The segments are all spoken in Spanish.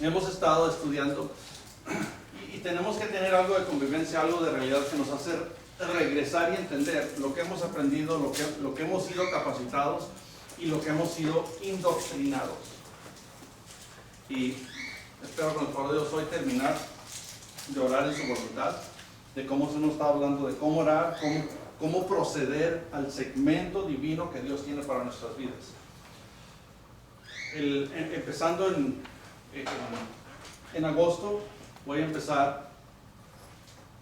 hemos estado estudiando y tenemos que tener algo de convivencia, algo de realidad que nos hace regresar y entender lo que hemos aprendido, lo que hemos sido capacitados y lo que hemos sido indoctrinados. Y espero con el favor de Dios hoy terminar de orar en su voluntad, de cómo se nos está hablando, de cómo orar, cómo proceder al segmento divino que Dios tiene para nuestras vidas. Empezando en agosto, voy a empezar.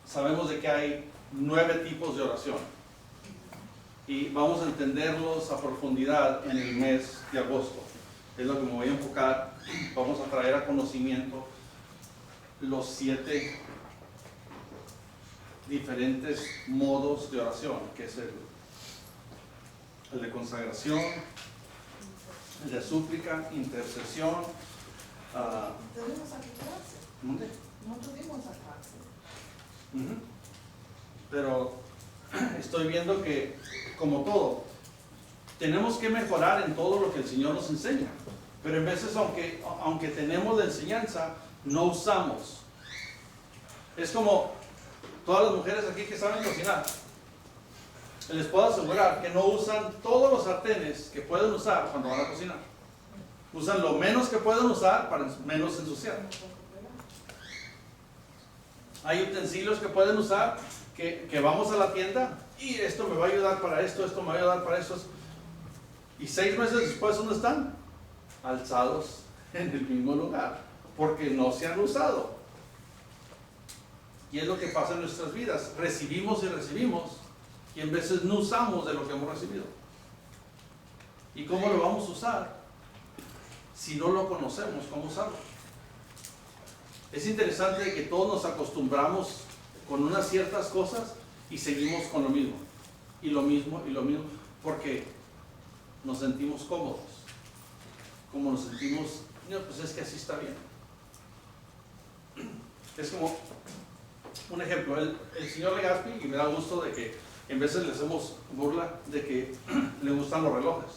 Sabemos de que hay 9 tipos de oración y vamos a entenderlos a profundidad en el mes de agosto. Es lo que me voy a enfocar. Vamos a traer a conocimiento los 7 diferentes modos de oración, que es el de consagración, el de súplica, intercesión. ¿Tenemos aquí clase? ¿Dónde? No tuvimos a clase. Pero estoy viendo que, como todo, tenemos que mejorar en todo lo que el Señor nos enseña. Pero en veces, aunque tenemos la enseñanza, no usamos. Es como todas las mujeres aquí que saben cocinar. Les puedo asegurar que no usan todos los sartenes que pueden usar cuando van a cocinar. Usan lo menos que pueden usar para menos ensuciar. Hay utensilios que pueden usar que vamos a la tienda y esto me va a ayudar para esto me va a ayudar para esto. Y 6 meses después, ¿dónde están? Alzados en el mismo lugar, porque no se han usado. Y es lo que pasa en nuestras vidas. Recibimos y recibimos, y en veces no usamos de lo que hemos recibido. ¿Y cómo lo vamos a usar? Si no lo conocemos, ¿cómo usarlo? Es interesante que todos nos acostumbramos con unas ciertas cosas y seguimos con lo mismo, y lo mismo, y lo mismo, porque nos sentimos cómodos. Como nos sentimos, no, pues es que así está bien. Es como un ejemplo, el señor Legaspi, y me da gusto de que en veces le hacemos burla de que le gustan los relojes.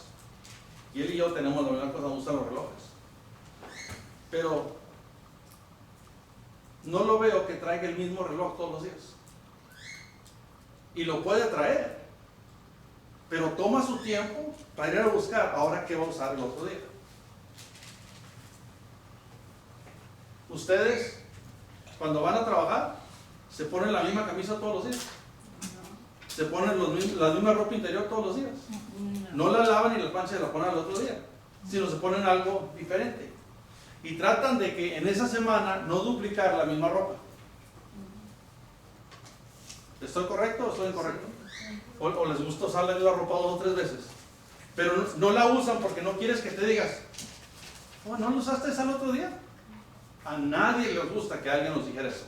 Y él y yo tenemos la misma cosa, nos gustan los relojes. Pero no lo veo que traiga el mismo reloj todos los días. Y lo puede traer, pero toma su tiempo para ir a buscar ahora qué va a usar el otro día. Ustedes, cuando van a trabajar, se ponen la misma camisa todos los días. Se ponen la misma ropa interior todos los días. No la lavan y la plancha la ponen al otro día, sino se ponen algo diferente. Y tratan de que en esa semana no duplicar la misma ropa. ¿Estoy correcto o estoy incorrecto? O les gusta usar la misma ropa 2 o 3 veces. Pero no la usan porque no quieres que te digas, oh, ¿no la usaste esa el otro día? A nadie le gusta que alguien nos dijera eso.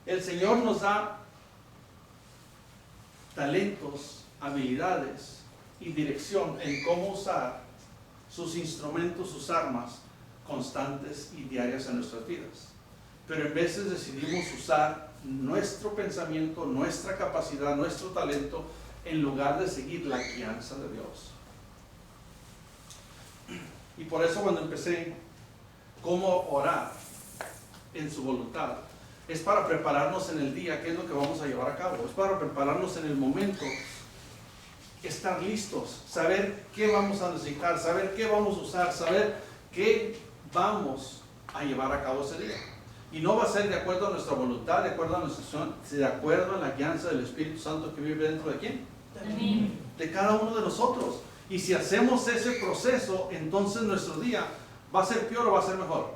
El Señor nos da talentos, habilidades y dirección en cómo usar sus instrumentos, sus armas constantes y diarias en nuestras vidas. Pero en veces decidimos usar nuestro pensamiento, nuestra capacidad, nuestro talento, en lugar de seguir la guianza de Dios. Y por eso cuando empecé cómo orar en su voluntad, es para prepararnos en el día, qué es lo que vamos a llevar a cabo. Es para prepararnos en el momento, estar listos, saber qué vamos a necesitar, saber qué vamos a usar, saber qué vamos a llevar a cabo ese día. Y no va a ser de acuerdo a nuestra voluntad, de acuerdo a nuestra acción, de acuerdo a la guianza del Espíritu Santo que vive dentro de ¿quién? De cada uno de nosotros. Y si hacemos ese proceso, entonces nuestro día va a ser peor o va a ser mejor.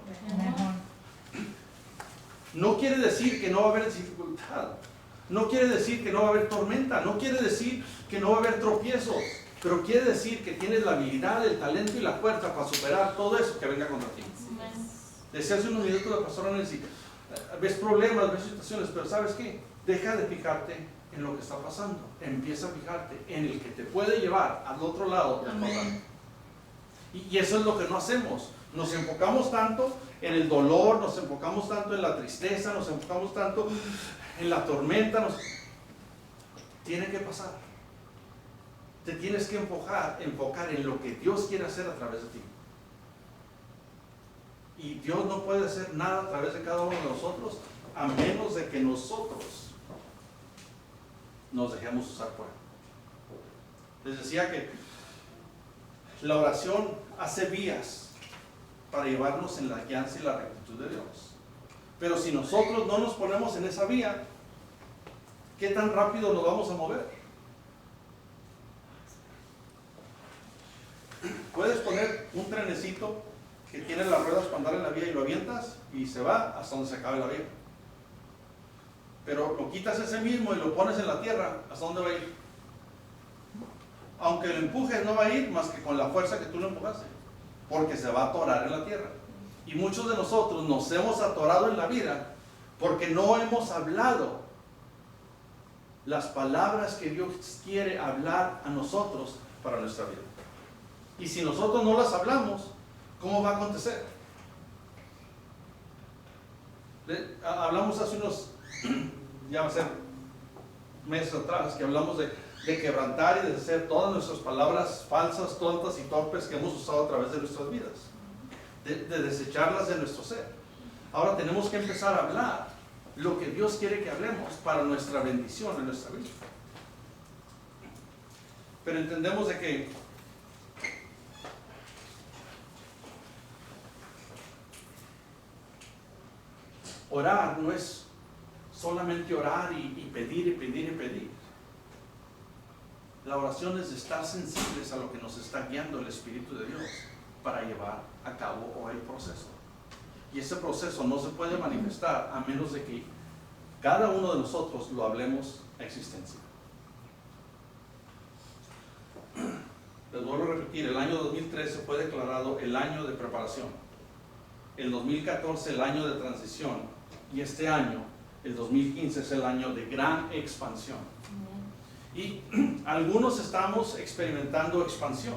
No quiere decir que no va a haber dificultad, no quiere decir que no va a haber tormenta, no quiere decir que no va a haber tropiezos, pero quiere decir que tienes la habilidad, el talento y la fuerza para superar todo eso que venga contra ti. Decía hace unos minutos la pastora Nancy, ves problemas, ves situaciones, pero ¿sabes qué? Deja de fijarte en lo que está pasando, empieza a fijarte en el que te puede llevar al otro lado del problema. Y eso es lo que no hacemos. Nos enfocamos tanto en el dolor, nos enfocamos tanto en la tristeza, nos enfocamos tanto en la tormenta. Tiene que pasar. Te tienes que enfocar en lo que Dios quiere hacer a través de ti. Y Dios no puede hacer nada a través de cada uno de nosotros a menos de que nosotros nos dejemos usar por Él. Les decía que la oración hace vías para llevarnos en la guianza y la rectitud de Dios. Pero si nosotros no nos ponemos en esa vía, ¿qué tan rápido nos vamos a mover? Puedes poner un trenecito que tiene las ruedas para andar en la vía y lo avientas y se va hasta donde se acabe la vía. Pero lo quitas ese mismo y lo pones en la tierra, ¿hasta dónde va a ir? Aunque lo empujes, no va a ir más que con la fuerza que tú lo empujaste, porque se va a atorar en la tierra. Y muchos de nosotros nos hemos atorado en la vida porque no hemos hablado las palabras que Dios quiere hablar a nosotros para nuestra vida. Y si nosotros no las hablamos, ¿cómo va a acontecer? Hablamos hace unos, ya va a ser meses atrás, que hablamos de quebrantar y de deshacer todas nuestras palabras falsas, tontas y torpes que hemos usado a través de nuestras vidas, de desecharlas de nuestro ser. Ahora tenemos que empezar a hablar lo que Dios quiere que hablemos para nuestra bendición en nuestra vida. Pero entendemos de que orar no es solamente orar y pedir y pedir y pedir. La oración es estar sensibles a lo que nos está guiando el Espíritu de Dios para llevar a cabo hoy el proceso. Y ese proceso no se puede manifestar a menos de que cada uno de nosotros lo hablemos a existencia. Les vuelvo a repetir, el año 2013 fue declarado el año de preparación, el 2014 el año de transición y este año, el 2015, es el año de gran expansión. Y algunos estamos experimentando expansión,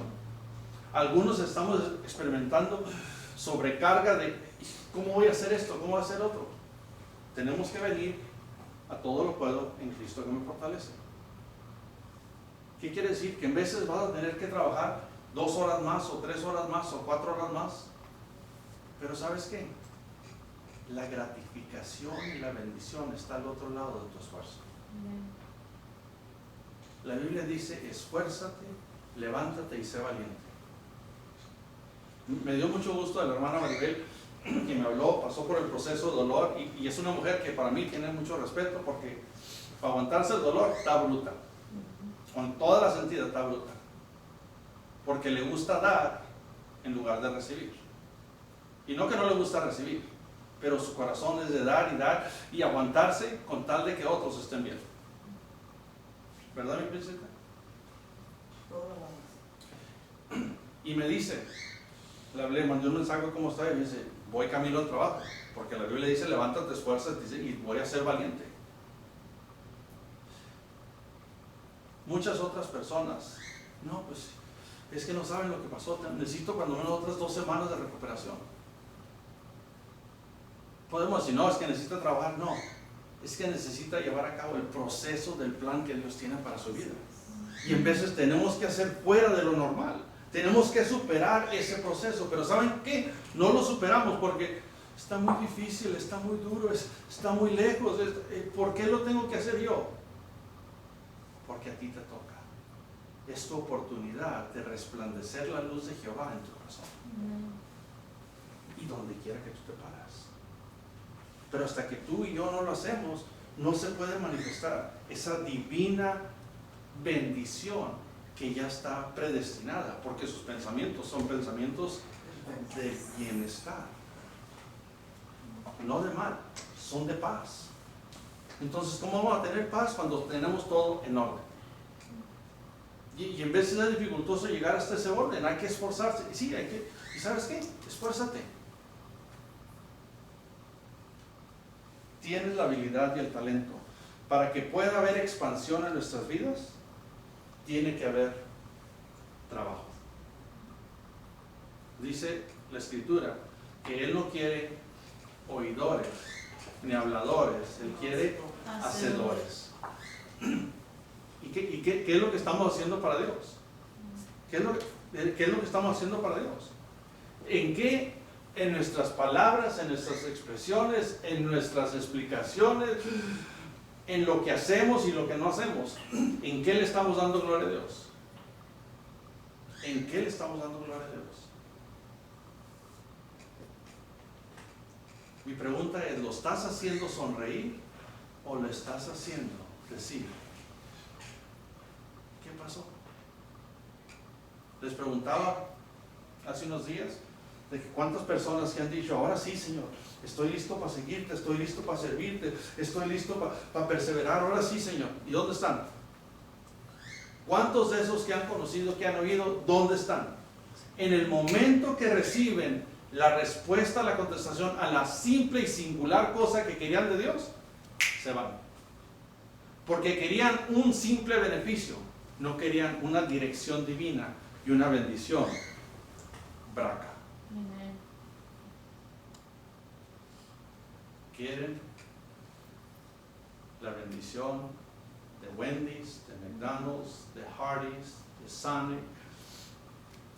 algunos estamos experimentando sobrecarga de ¿cómo voy a hacer esto? ¿Cómo voy a hacer otro? Tenemos que venir a todo lo puedo en Cristo que me fortalece. ¿Qué quiere decir? Que en veces vas a tener que trabajar 2 horas más o 3 horas más o 4 horas más, pero ¿sabes qué? La gratificación y la bendición está al otro lado de tu esfuerzo. La Biblia dice, esfuérzate, levántate y sé valiente. Me dio mucho gusto de la hermana Maribel, que me habló, pasó por el proceso de dolor, y es una mujer que para mí tiene mucho respeto, porque para aguantarse el dolor está bruta, con toda la sentida está bruta, porque le gusta dar en lugar de recibir. Y no que no le gusta recibir, pero su corazón es de dar y aguantarse con tal de que otros estén bien. ¿Verdad, mi princesa? Y me dice, le mandé un mensaje, ¿cómo está? Y me dice, voy camino al trabajo, porque la Biblia dice, levántate, esfuérzate y voy a ser valiente. Muchas otras personas, no, pues es que no saben lo que pasó, necesito cuando menos otras 2 semanas de recuperación. Podemos decir, no, es que necesita trabajar, no, es que necesita llevar a cabo el proceso del plan que Dios tiene para su vida. Y en veces tenemos que hacer fuera de lo normal, tenemos que superar ese proceso, pero ¿saben qué? No lo superamos porque está muy difícil, está muy duro, está muy lejos. ¿Por qué lo tengo que hacer yo? Porque a ti te toca. Es tu oportunidad de resplandecer la luz de Jehová en tu corazón. Y donde quiera que tú te paras. Pero hasta que tú y yo no lo hacemos, no se puede manifestar esa divina bendición que ya está predestinada, porque sus pensamientos son pensamientos de bienestar, no de mal, son de paz. Entonces, ¿cómo vamos a tener paz cuando tenemos todo en orden? Y en vez de ser dificultoso llegar hasta ese orden, hay que esforzarse. Sí, hay que, ¿y sabes qué? Esfuérzate. Tienes la habilidad y el talento. Para que pueda haber expansión en nuestras vidas, tiene que haber trabajo. Dice la Escritura que Él no quiere oidores ni habladores, Él quiere hacedores. ¿Y qué es lo que estamos haciendo para Dios? ¿Qué es lo que estamos haciendo para Dios? ¿En qué en nuestras palabras, en nuestras expresiones, en nuestras explicaciones, en lo que hacemos y lo que no hacemos. ¿En qué le estamos dando gloria a Dios? ¿En qué le estamos dando gloria a Dios? Mi pregunta es, ¿lo estás haciendo sonreír o lo estás haciendo decir, ¿qué pasó? Les preguntaba hace unos días de que cuántas personas que han dicho, ahora sí, Señor, estoy listo para seguirte, estoy listo para servirte, estoy listo para perseverar, ahora sí, Señor. ¿Y dónde están? ¿Cuántos de esos que han conocido, que han oído, dónde están? En el momento que reciben la respuesta, la contestación a la simple y singular cosa que querían de Dios, se van. Porque querían un simple beneficio, no querían una dirección divina y una bendición. Braca. Quieren la bendición de Wendy's, de McDonald's, de Hardee's, de Sonic,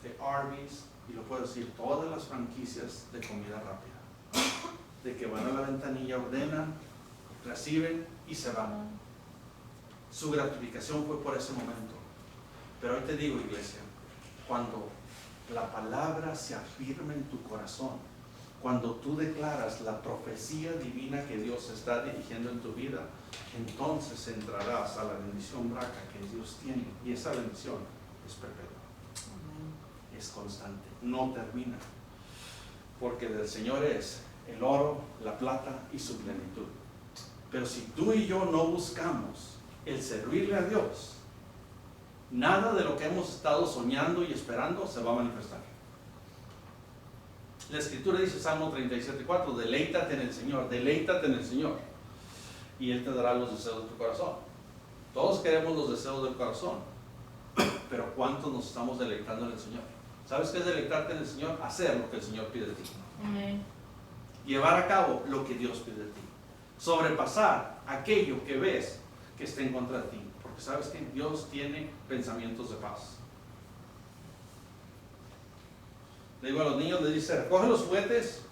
de Arby's, y lo puedo decir, todas las franquicias de comida rápida, de que van a la ventanilla, ordenan, reciben y se van. Su gratificación fue por ese momento. Pero hoy te digo, iglesia, cuando la palabra se afirma en tu corazón, cuando tú declaras la profecía divina que Dios está dirigiendo en tu vida, entonces entrarás a la bendición braca que Dios tiene, y esa bendición es perpetua. Es constante, no termina, porque del Señor es el oro, la plata y su plenitud. Pero si tú y yo no buscamos el servirle a Dios, nada de lo que hemos estado soñando y esperando se va a manifestar. La Escritura dice, Salmo 37:4, deleítate en el Señor, y Él te dará los deseos de tu corazón. Todos queremos los deseos del corazón, pero ¿cuántos nos estamos deleitando en el Señor? ¿Sabes qué es deleitarte en el Señor? Hacer lo que el Señor pide de ti. Amén. Llevar a cabo lo que Dios pide de ti. Sobrepasar aquello que ves que está en contra de ti. Porque sabes que Dios tiene pensamientos de paz. Le digo a los niños, les dice, recoge los juguetes,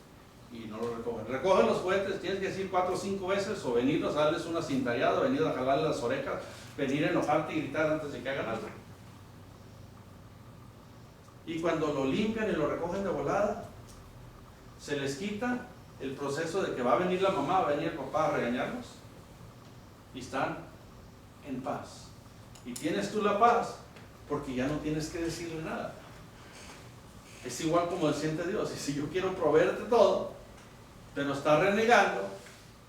y no los recogen. Recoge los juguetes, tienes que decir 4 o 5 veces, o venir a darles una cintareada, venir a jalarle las orejas, venir a enojarte y gritar antes de que hagan algo. Y cuando lo limpian y lo recogen de volada, se les quita el proceso de que va a venir la mamá, va a venir el papá a regañarlos, y están en paz. Y tienes tú la paz porque ya no tienes que decirle nada. Es igual como siente Dios. Y si yo quiero proveerte todo, pero está renegando,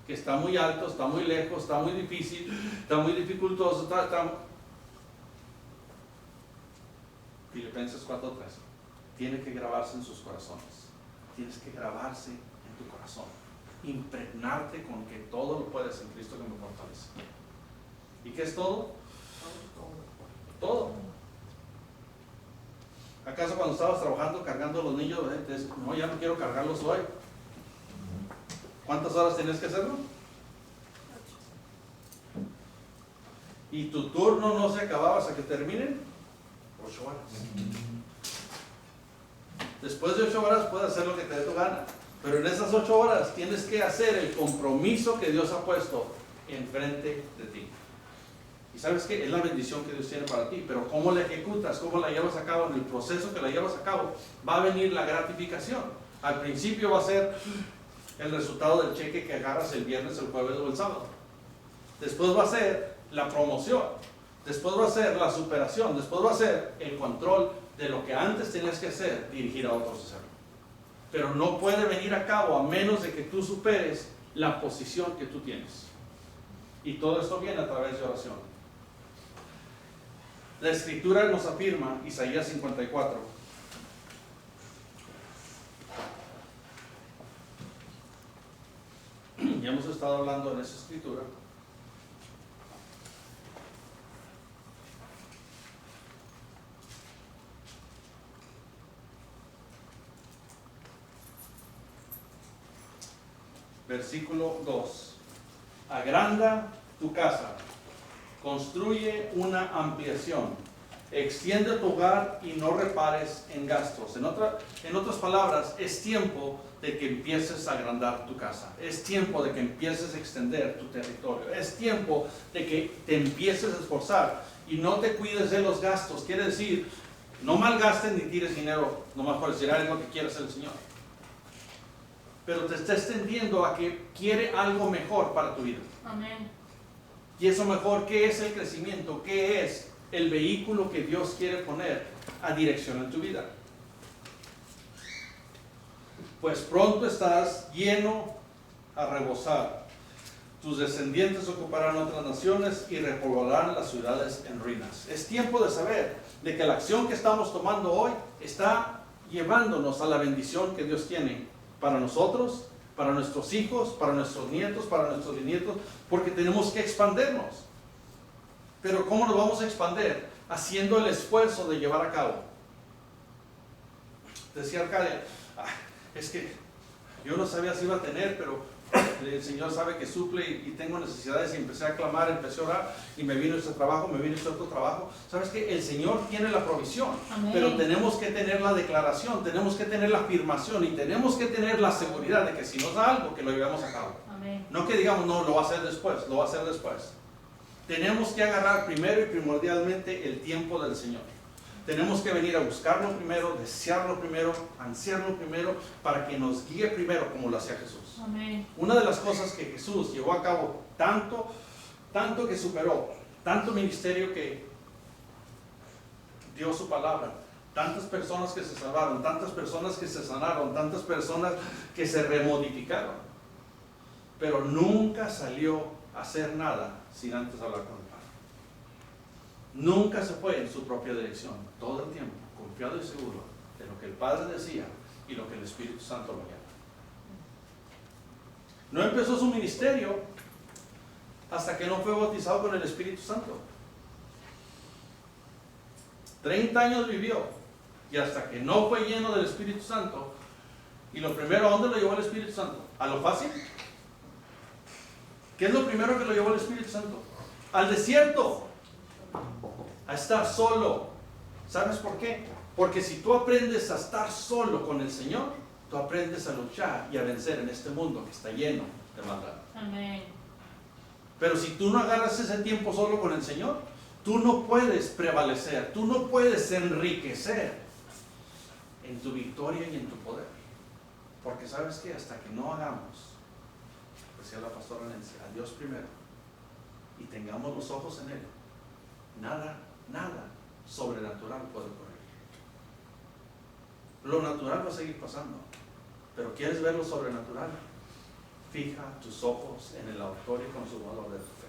que está muy alto, está muy lejos, está muy difícil, está muy dificultoso, Filipenses 4:13. Tiene que grabarse en sus corazones. Tienes que grabarse en tu corazón. Impregnarte con que todo lo puedes en Cristo que me fortalece. ¿Y qué es todo? Todo. ¿Acaso cuando estabas trabajando cargando a los niños, no, ya no quiero cargarlos hoy? ¿Cuántas horas tenías que hacerlo? ¿Y tu turno no se acababa hasta que terminen? 8 horas. Después de 8 horas puedes hacer lo que te dé tu gana, pero en esas 8 horas tienes que hacer el compromiso que Dios ha puesto enfrente de ti. Y sabes que es la bendición que Dios tiene para ti, pero cómo la ejecutas, cómo la llevas a cabo, en el proceso que la llevas a cabo, va a venir la gratificación. Al principio va a ser el resultado del cheque que agarras el viernes, el jueves o el sábado. Después va a ser la promoción, después va a ser la superación, después va a ser el control de lo que antes tenías que hacer, dirigir a otros a hacerlo. Pero no puede venir a cabo a menos de que tú superes la posición que tú tienes. Y todo esto viene a través de oración. La Escritura nos afirma, Isaías 54, ya hemos estado hablando en esa Escritura, versículo 2, agranda tu casa, construye una ampliación, extiende tu hogar y no repares en gastos. En otras palabras, es tiempo de que empieces a agrandar tu casa. Es tiempo de que empieces a extender tu territorio. Es tiempo de que te empieces a esforzar y no te cuides de los gastos. Quiere decir, no malgastes ni tires dinero nomás por decir, es lo que quiere hacer el Señor. Pero te está extendiendo a que quiere algo mejor para tu vida. Amén. Y eso mejor, ¿qué es el crecimiento? ¿Qué es el vehículo que Dios quiere poner a dirección en tu vida? Pues pronto estarás lleno a rebosar. Tus descendientes ocuparán otras naciones y repoblarán las ciudades en ruinas. Es tiempo de saber de que la acción que estamos tomando hoy está llevándonos a la bendición que Dios tiene para nosotros, para nuestros hijos, para nuestros nietos, para nuestros bisnietos, porque tenemos que expandernos. Pero ¿cómo nos vamos a expandir? Haciendo el esfuerzo de llevar a cabo. Decía Arcadia, es que yo no sabía si iba a tener, pero el Señor sabe que suple y tengo necesidades, y empecé a clamar, empecé a orar y me vino este trabajo, me vino este otro trabajo. ¿Sabes qué? El Señor tiene la provisión. Amén. Pero tenemos que tener la declaración, tenemos que tener la afirmación y tenemos que tener la seguridad de que si nos da algo, que lo llevemos a cabo. Amén. No que digamos, no, lo va a hacer después, lo va a hacer después. Tenemos que agarrar primero y primordialmente el tiempo del Señor. Tenemos que venir a buscarlo primero, desearlo primero, ansiarlo primero, para que nos guíe primero como lo hacía Jesús. Amén. Una de las cosas que Jesús llevó a cabo, tanto que superó, tanto ministerio que dio su palabra, tantas personas que se salvaron, tantas personas que se sanaron, tantas personas que se remodificaron, pero nunca salió a hacer nada sin antes hablar con el Padre. Nunca se fue en su propia dirección, todo el tiempo, confiado y seguro de lo que el Padre decía y lo que el Espíritu Santo lo llama. No empezó su ministerio hasta que no fue bautizado con el Espíritu Santo. 30 años vivió y hasta que no fue lleno del Espíritu Santo. Y lo primero, ¿a dónde lo llevó el Espíritu Santo? ¿A lo fácil? ¿Qué es lo primero que lo llevó el Espíritu Santo? Al desierto. A estar solo. ¿Sabes por qué? Porque si tú aprendes a estar solo con el Señor, tú aprendes a luchar y a vencer en este mundo que está lleno de maldad. Amén. Pero si tú no agarras ese tiempo solo con el Señor, tú no puedes prevalecer, tú no puedes enriquecer en tu victoria y en tu poder. Porque sabes que hasta que no hagamos, decía la pastora Nancy, a Dios primero, y tengamos los ojos en Él, nada sobrenatural puede ocurrir. Lo natural va a seguir pasando, pero ¿quieres ver lo sobrenatural? Fija tus ojos en el autor y consumador de tu fe,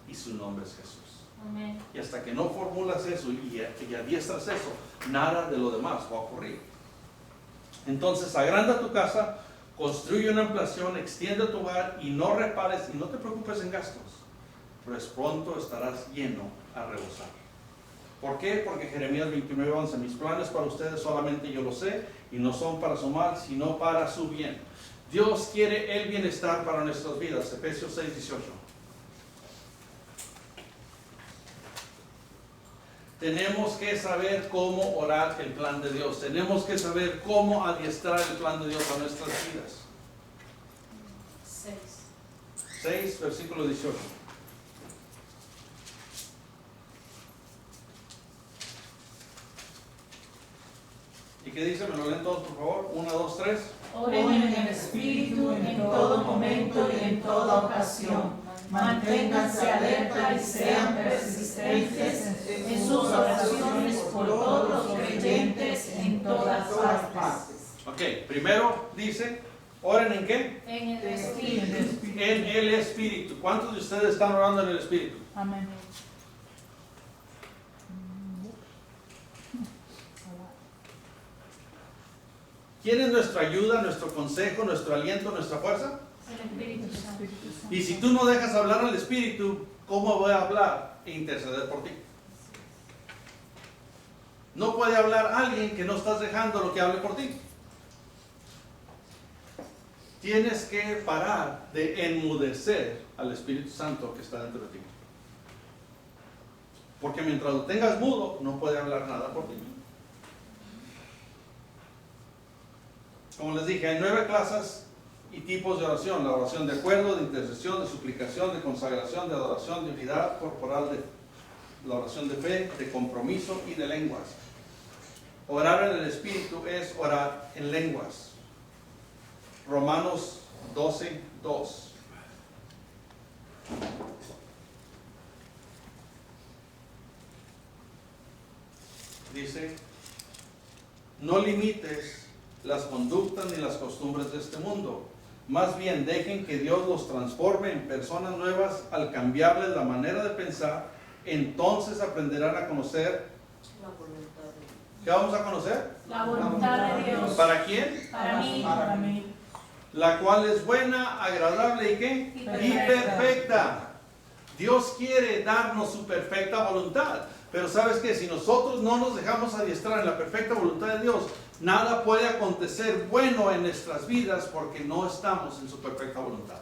y su nombre es Jesús. Amén. Y hasta que no formulas eso y adiestras eso, nada de lo demás va a ocurrir. Entonces agranda tu casa, construye una ampliación, extiende tu hogar y no repares y no te preocupes en gastos, pues pronto estarás lleno a rebosar. ¿Por qué? Porque Jeremías 29:11, mis planes para ustedes solamente yo lo sé y no son para su mal, sino para su bien. Dios quiere el bienestar para nuestras vidas. Efesios 6:18. Tenemos que saber cómo orar el plan de Dios. Tenemos que saber cómo adiestrar el plan de Dios a nuestras vidas. 6, versículo 18. ¿Y qué dice? ¿Me lo leen todos, por favor? 1, 2, 3. Oren en el Espíritu en todo momento y en toda ocasión. Manténganse alerta y sean persistentes en sus oraciones por todos los creyentes en todas partes. Ok, primero dice, ¿oren en qué? En el Espíritu. En el Espíritu. ¿Cuántos de ustedes están orando en el Espíritu? Amén. ¿Quién es nuestra ayuda, nuestro consejo, nuestro aliento, nuestra fuerza? El Espíritu Santo. Y si tú no dejas hablar al Espíritu, ¿cómo voy a hablar e interceder por ti? No puede hablar alguien que no estás dejando lo que hable por ti. Tienes que parar de enmudecer al Espíritu Santo que está dentro de ti. Porque mientras lo tengas mudo, no puede hablar nada por ti. Como les dije, hay 9 clases y tipos de oración. La oración de acuerdo, de intercesión, de suplicación, de consagración, de adoración, de unidad corporal, la oración de fe, de compromiso y de lenguas. Orar en el Espíritu es orar en lenguas. Romanos 12:2. Dice, no limites las conductas ni las costumbres de este mundo. Más bien dejen que Dios los transforme en personas nuevas al cambiarles la manera de pensar. Entonces aprenderán a conocer. La voluntad de Dios. ¿Qué vamos a conocer? La voluntad de Dios. ¿Para quién? Para mí. Para mí. La cual es buena, agradable y ¿qué? Y perfecta. Dios quiere darnos su perfecta voluntad. Pero ¿sabes qué? Si nosotros no nos dejamos adiestrar en la perfecta voluntad de Dios, nada puede acontecer bueno en nuestras vidas porque no estamos en su perfecta voluntad.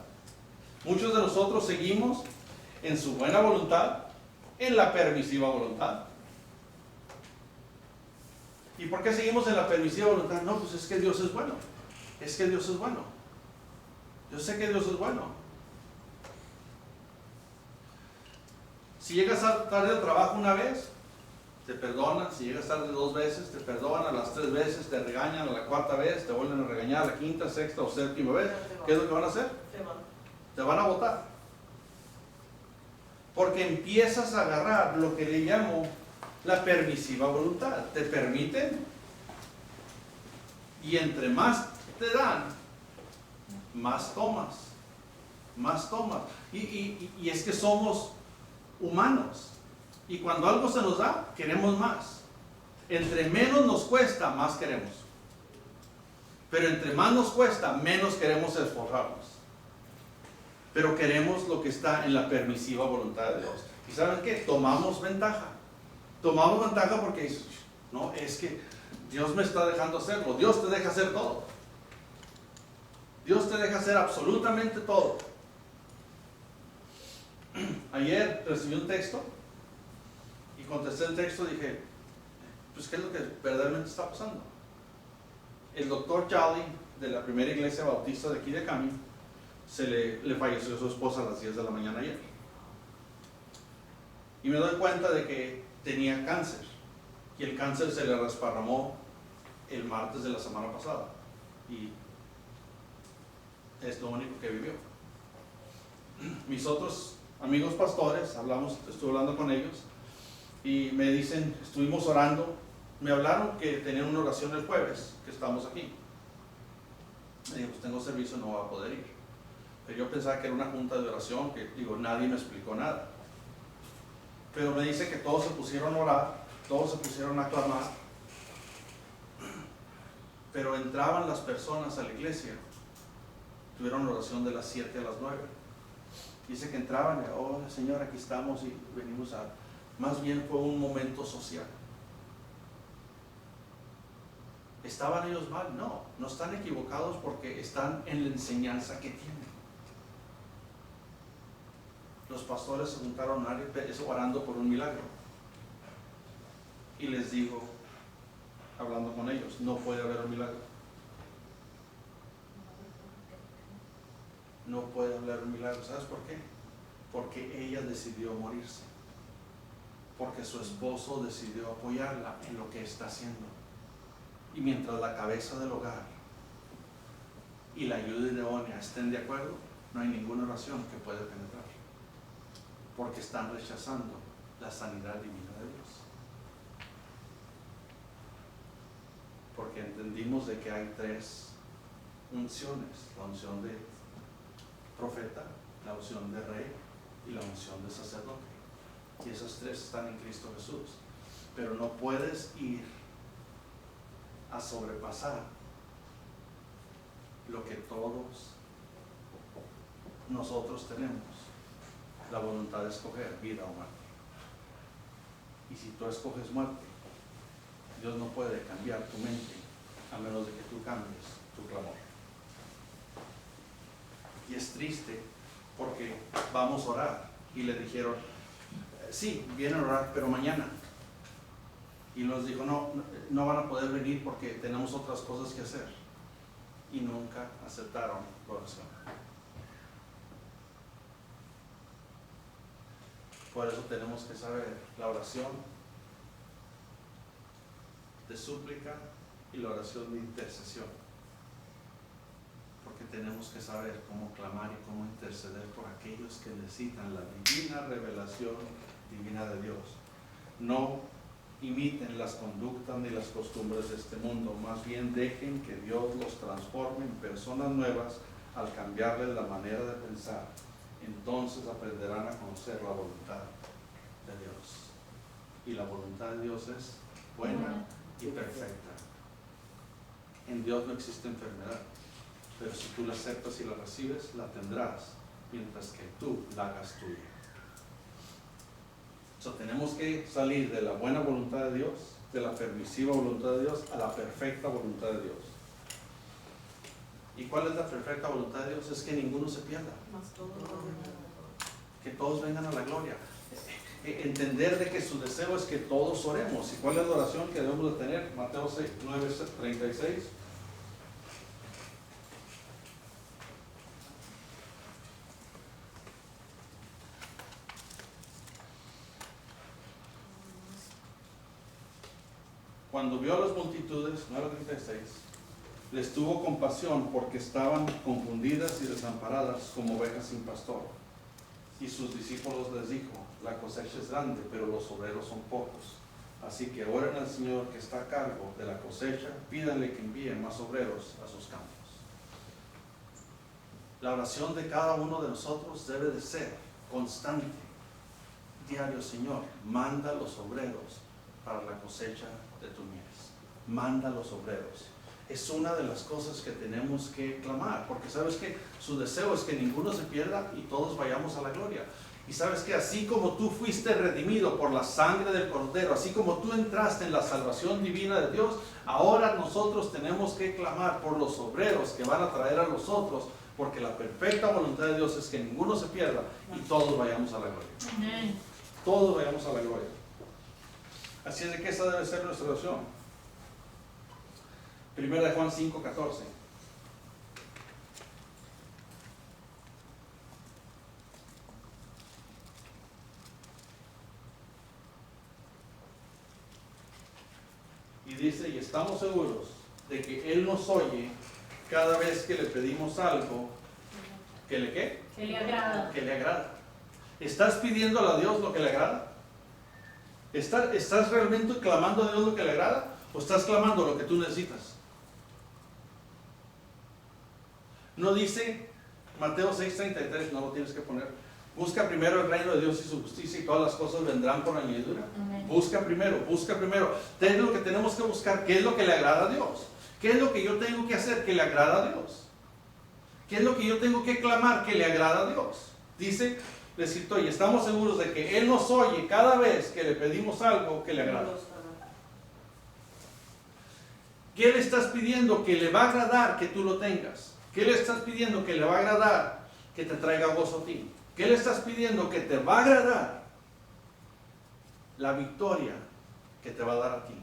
Muchos de nosotros seguimos en su buena voluntad, en la permisiva voluntad. ¿Y por qué seguimos en la permisiva voluntad? No, pues es que Dios es bueno. Es que Dios es bueno. Yo sé que Dios es bueno. Si llegas tarde al trabajo una vez, te perdonan. Si llegas tarde 2 veces, te perdonan. A las 3 veces te regañan. A la 4ª vez te vuelven a regañar. A la 5ª, 6ª o 7ª vez, ¿qué es lo que van a hacer? Te van a botar. Porque empiezas a agarrar lo que le llamo la permisiva voluntad. Te permiten y entre más te dan, más tomas. Más tomas. Y es que somos humanos. Y cuando algo se nos da, queremos más. Entre menos nos cuesta, más queremos. Pero entre más nos cuesta, menos queremos esforzarnos. Pero queremos lo que está en la permisiva voluntad de Dios. ¿Y saben qué? Tomamos ventaja. Tomamos ventaja porque dices, no, es que Dios me está dejando hacerlo. Dios te deja hacer todo. Dios te deja hacer absolutamente todo. Ayer recibí un texto y contesté el texto y dije, pues ¿qué es lo que verdaderamente está pasando? El doctor Jolly de la primera iglesia bautista de aquí de Cami, le falleció su esposa a las 10 de la mañana ayer. Y me doy cuenta de que tenía cáncer. Y el cáncer se le resparramó el martes de la semana pasada. Y es lo único que vivió. Mis otros amigos pastores, estuve hablando con ellos y me dicen, estuvimos orando, me hablaron que tenían una oración el jueves, que estamos aquí. Me dije, pues tengo servicio, no voy a poder ir. Pero yo pensaba que era una junta de oración, que nadie me explicó nada. Pero me dice que todos se pusieron a orar, todos se pusieron a clamar, pero entraban las personas a la iglesia. Tuvieron oración de las 7 a las 9. Dice que entraban, oh Señor, aquí estamos y venimos a... Más bien fue un momento social. ¿Estaban ellos mal? No, no están equivocados porque están en la enseñanza que tienen. Los pastores se juntaron a orar, orando por un milagro. Y les dijo, hablando con ellos, no puede haber un milagro. No puede haber un milagro. ¿Sabes por qué? Porque ella decidió morirse. Porque su esposo decidió apoyarla en lo que está haciendo. Y mientras la cabeza del hogar y la ayuda idónea estén de acuerdo, no hay ninguna oración que pueda penetrar. Porque están rechazando la sanidad divina de Dios. Porque entendimos de que hay 3 unciones: la unción de profeta, la unción de rey y la unción de sacerdote. Y esas 3 están en Cristo Jesús. Pero no puedes ir a sobrepasar lo que todos nosotros tenemos, la voluntad de escoger vida o muerte. Y si tú escoges muerte, Dios no puede cambiar tu mente a menos de que tú cambies tu clamor. Y es triste porque vamos a orar y le dijeron, sí, vienen a orar, pero mañana. Y nos dijo, no van a poder venir porque tenemos otras cosas que hacer. Y nunca aceptaron la oración. Por eso tenemos que saber la oración de súplica y la oración de intercesión. Porque tenemos que saber cómo clamar y cómo interceder por aquellos que necesitan la divina revelación divina de Dios. No imiten las conductas ni las costumbres de este mundo, más bien dejen que Dios los transforme en personas nuevas al cambiarles la manera de pensar. Entonces aprenderán a conocer la voluntad de Dios. Y la voluntad de Dios es buena y perfecta. En Dios no existe enfermedad, pero si tú la aceptas y la recibes, la tendrás, mientras que tú la hagas tuya. Tenemos que salir de la buena voluntad de Dios, de la permisiva voluntad de Dios, a la perfecta voluntad de Dios. ¿Y cuál es la perfecta voluntad de Dios? Es que ninguno se pierda, Más todo que todos vengan a la gloria. Entender de que su deseo es que todos oremos. ¿Y cuál es la oración que debemos de tener? Mateo 9:36. Cuando vio a las multitudes, 9:36, les tuvo compasión porque estaban confundidas y desamparadas como ovejas sin pastor. Y sus discípulos les dijo, la cosecha es grande, pero los obreros son pocos. Así que oren al Señor que está a cargo de la cosecha, pídanle que envíe más obreros a sus campos. La oración de cada uno de nosotros debe de ser constante, diario. Señor, manda los obreros para la cosecha de tu mies. Manda los obreros. Es una de las cosas que tenemos que clamar, porque sabes que su deseo es que ninguno se pierda y todos vayamos a la gloria. Y sabes que así como tú fuiste redimido por la sangre del Cordero, así como tú entraste en la salvación divina de Dios, ahora nosotros tenemos que clamar por los obreros que van a traer a los otros, porque la perfecta voluntad de Dios es que ninguno se pierda y todos vayamos a la gloria. Amén. Todos vayamos a la gloria. Así es de que esa debe ser nuestra oración. Primera de Juan 5:14. Y dice, y estamos seguros de que Él nos oye cada vez que le pedimos algo. ¿Que le qué? Que le agrada. Que le agrada. ¿Estás pidiendo a Dios lo que le agrada? ¿Estás realmente clamando a Dios lo que le agrada? ¿O estás clamando lo que tú necesitas? No dice Mateo 6:33, no lo tienes que poner. Busca primero el reino de Dios y su justicia y todas las cosas vendrán por añadidura. Amén. Busca primero. ¿Qué es lo que tenemos que buscar? ¿Qué es lo que le agrada a Dios? ¿Qué es lo que yo tengo que hacer que le agrada a Dios? ¿Qué es lo que yo tengo que clamar que le agrada a Dios? Dice, les cito, y estamos seguros de que Él nos oye cada vez que le pedimos algo que le agrada. ¿Qué le estás pidiendo que le va a agradar que tú lo tengas? ¿Qué le estás pidiendo que le va a agradar que te traiga gozo a ti? ¿Qué le estás pidiendo que te va a agradar la victoria que te va a dar a ti?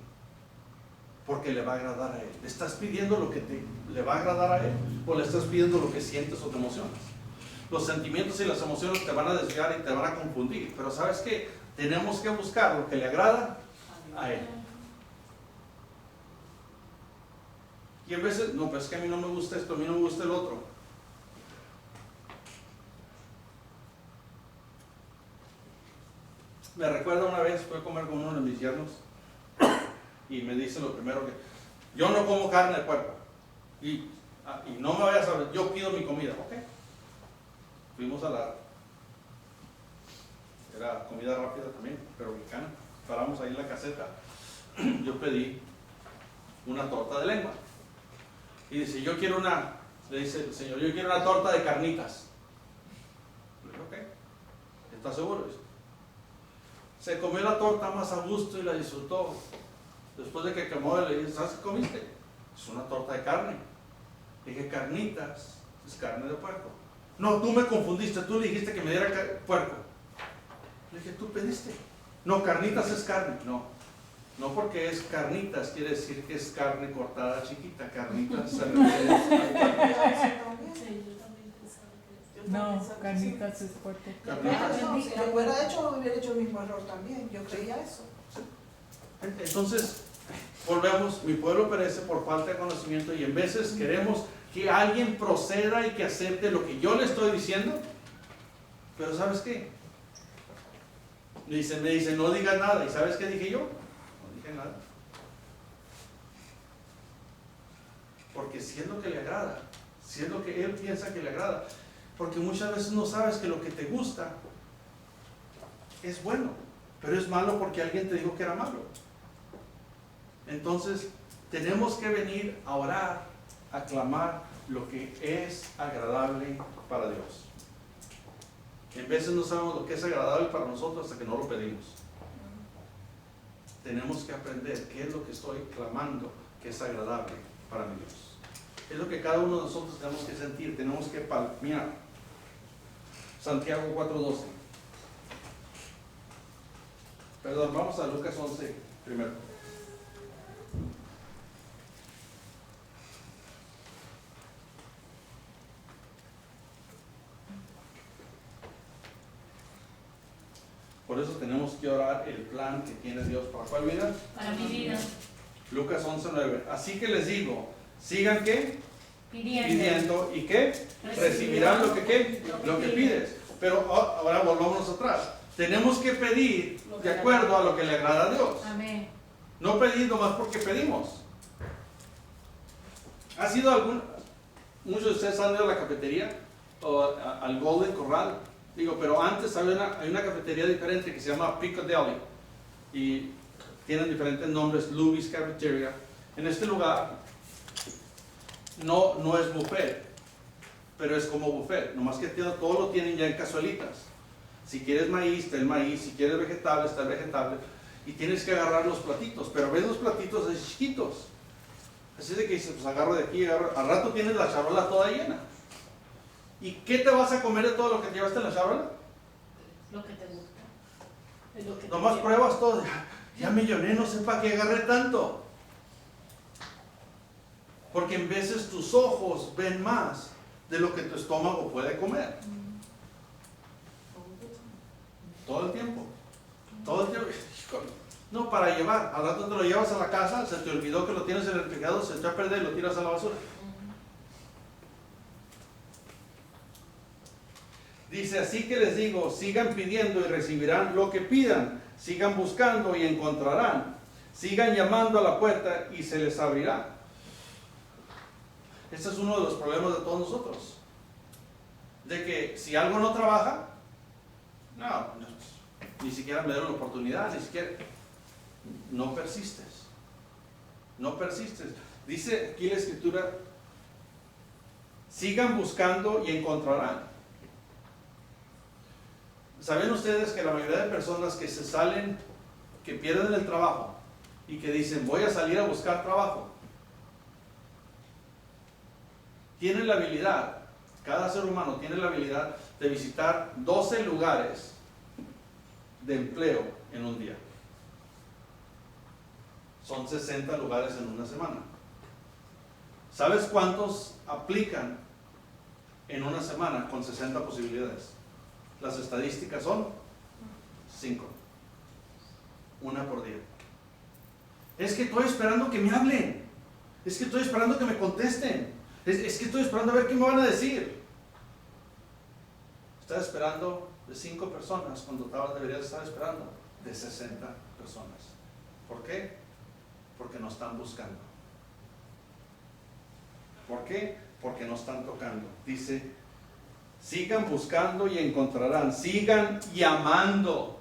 Porque le va a agradar a Él. ¿Le estás pidiendo lo que le va a agradar a Él? ¿O le estás pidiendo lo que sientes o te emocionas? Los sentimientos y las emociones te van a desviar y te van a confundir. Pero ¿sabes qué? Tenemos que buscar lo que le agrada a Él. Y a veces, no, pues es que a mí no me gusta esto, a mí no me gusta el otro. Me recuerda una vez, fui a comer con uno de mis yernos y me dice lo primero que, yo no como carne de puerco y no me vayas a ver, yo pido mi comida. Ok. Fuimos era comida rápida también, pero mexicana. Paramos ahí en la caseta. Yo pedí una torta de lengua. Y dice, le dice el señor, yo quiero una torta de carnitas. Le dije, ok, ¿estás seguro? Dice, se comió la torta más a gusto y la disfrutó. Después de que quemó, le dije, ¿sabes qué comiste? Es una torta de carne. Le dije, carnitas, es carne de puerco. No, tú me confundiste, tú le dijiste que me diera puerco. Le dije, tú pediste. No, carnitas es carne. No, no porque es carnitas quiere decir que es carne cortada chiquita. Carnitas se refiere a No, carnitas es fuerte. carnitas. No, si lo hubiera hecho el mismo error también. Yo creía eso. Entonces, volvemos, mi pueblo perece por falta de conocimiento y en veces queremos que alguien proceda y que acepte lo que yo le estoy diciendo, pero ¿sabes qué? Me dice, no digas nada. ¿Y sabes qué dije yo? No dije nada. Porque si es lo que le agrada, si es lo que él piensa que le agrada, porque muchas veces no sabes que lo que te gusta es bueno, pero es malo porque alguien te dijo que era malo. Entonces, tenemos que venir a orar, a clamar lo que es agradable para Dios. En veces no sabemos lo que es agradable para nosotros hasta que no lo pedimos. Tenemos que aprender qué es lo que estoy clamando que es agradable para mi Dios. Es lo que cada uno de nosotros tenemos que sentir, tenemos que palmear. Santiago 4:12. Perdón, vamos a Lucas 11 primero. Por eso tenemos que orar el plan que tiene Dios. ¿Para cuál vida? Para mi vida. Lucas 11:9. Así que les digo, sigan ¿qué? Pidiendo. Pidiendo. ¿Y qué? Recibirán lo que ¿qué? Lo que pides. Pero ahora volvamos atrás. Tenemos que pedir de acuerdo a lo que le agrada a Dios. Amén. No pedir nomás porque pedimos. ¿Ha sido muchos de ustedes han ido a la cafetería o al Golden Corral? Digo, pero antes hay una cafetería diferente que se llama Piccadilly y tienen diferentes nombres, Louis Cafeteria. En este lugar no es buffet, pero es como buffet, nomás que todo lo tienen ya en cazuelitas. Si quieres maíz, está el maíz, si quieres vegetable, está el vegetable, y tienes que agarrar los platitos, pero ves los platitos así chiquitos. Así de que dices, pues agarro de aquí, al rato tienes la charola toda llena. ¿Y qué te vas a comer de todo lo que llevaste en la charola? Lo que te gusta. Es lo que Nomás te pruebas todo. Ya me llené, no sé para qué agarré tanto. Porque en veces tus ojos ven más de lo que tu estómago puede comer. Todo el tiempo. Todo el tiempo. No, para llevar. Al rato te lo llevas a la casa, se te olvidó que lo tienes en el refrigerador, se echó a perder y lo tiras a la basura. Dice, así que les digo, sigan pidiendo y recibirán lo que pidan. Sigan buscando y encontrarán. Sigan llamando a la puerta y se les abrirá. Este es uno de los problemas de todos nosotros. De que si algo no trabaja, no, ni siquiera me dieron la oportunidad, ni siquiera. No persistes. No persistes. Dice aquí la escritura, sigan buscando y encontrarán. ¿Saben ustedes que la mayoría de personas que se salen, que pierden el trabajo y que dicen voy a salir a buscar trabajo, tienen la habilidad, cada ser humano tiene la habilidad de visitar 12 lugares de empleo en un día? Son 60 lugares en una semana. ¿Sabes cuántos aplican en una semana con 60 posibilidades? Las estadísticas son 5. Una por día. Es que estoy esperando que me hablen. Es que estoy esperando que me contesten. Es que estoy esperando a ver qué me van a decir. Estás esperando de 5 personas cuando deberías estar esperando de 60 personas. ¿Por qué? Porque no están buscando. ¿Por qué? Porque no están tocando. Dice, sigan buscando y encontrarán. Sigan llamando.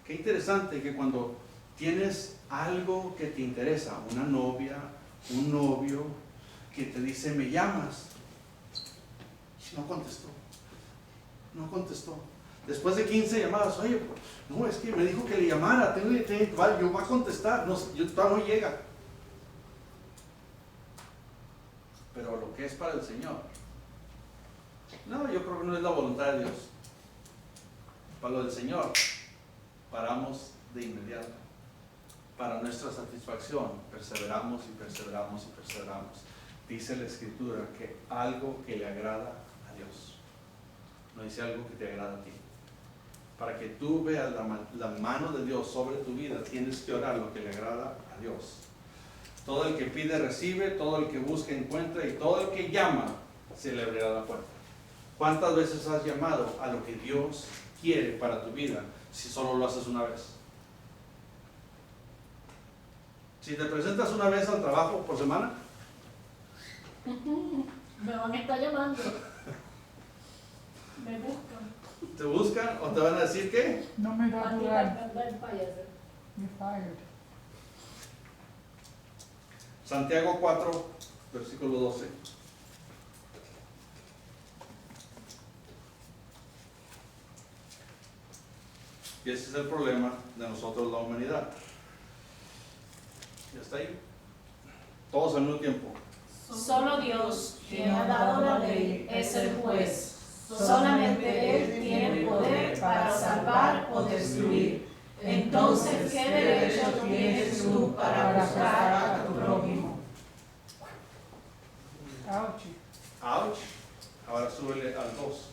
Qué interesante que cuando tienes algo que te interesa, una novia, un novio, que te dice, me llamas. No contestó. No contestó. Después de 15 llamadas, oye, no, es que me dijo que le llamara, yo voy a contestar, no, todavía no llega. Pero lo que es para el Señor, No, yo creo que no es la voluntad de Dios. Para lo del Señor, paramos de inmediato. Para nuestra satisfacción, perseveramos y perseveramos y perseveramos. Dice la Escritura que algo que le agrada a Dios, no dice algo que te agrada a ti. Para que tú veas la mano de Dios sobre tu vida, tienes que orar lo que le agrada a Dios. Todo el que pide recibe, todo el que busca encuentra, y todo el que llama se le abrirá la puerta. ¿Cuántas veces has llamado a lo que Dios quiere para tu vida si solo lo haces una vez? Si te presentas una vez al trabajo por semana, Me van a estar llamando. Me buscan. ¿te buscan o te van a decir qué? No me da lugar. payaso. You're fired. Santiago 4, versículo 12. Y ese es el problema de nosotros, la humanidad. ¿Ya está ahí? Todos al mismo tiempo. Solo Dios, quien ha dado la ley, es el juez. Solamente Él tiene el poder para salvar o destruir. Entonces, ¿qué derecho tienes tú para juzgar a tu prójimo? Ouch. Ouch. Ahora súbele al 2.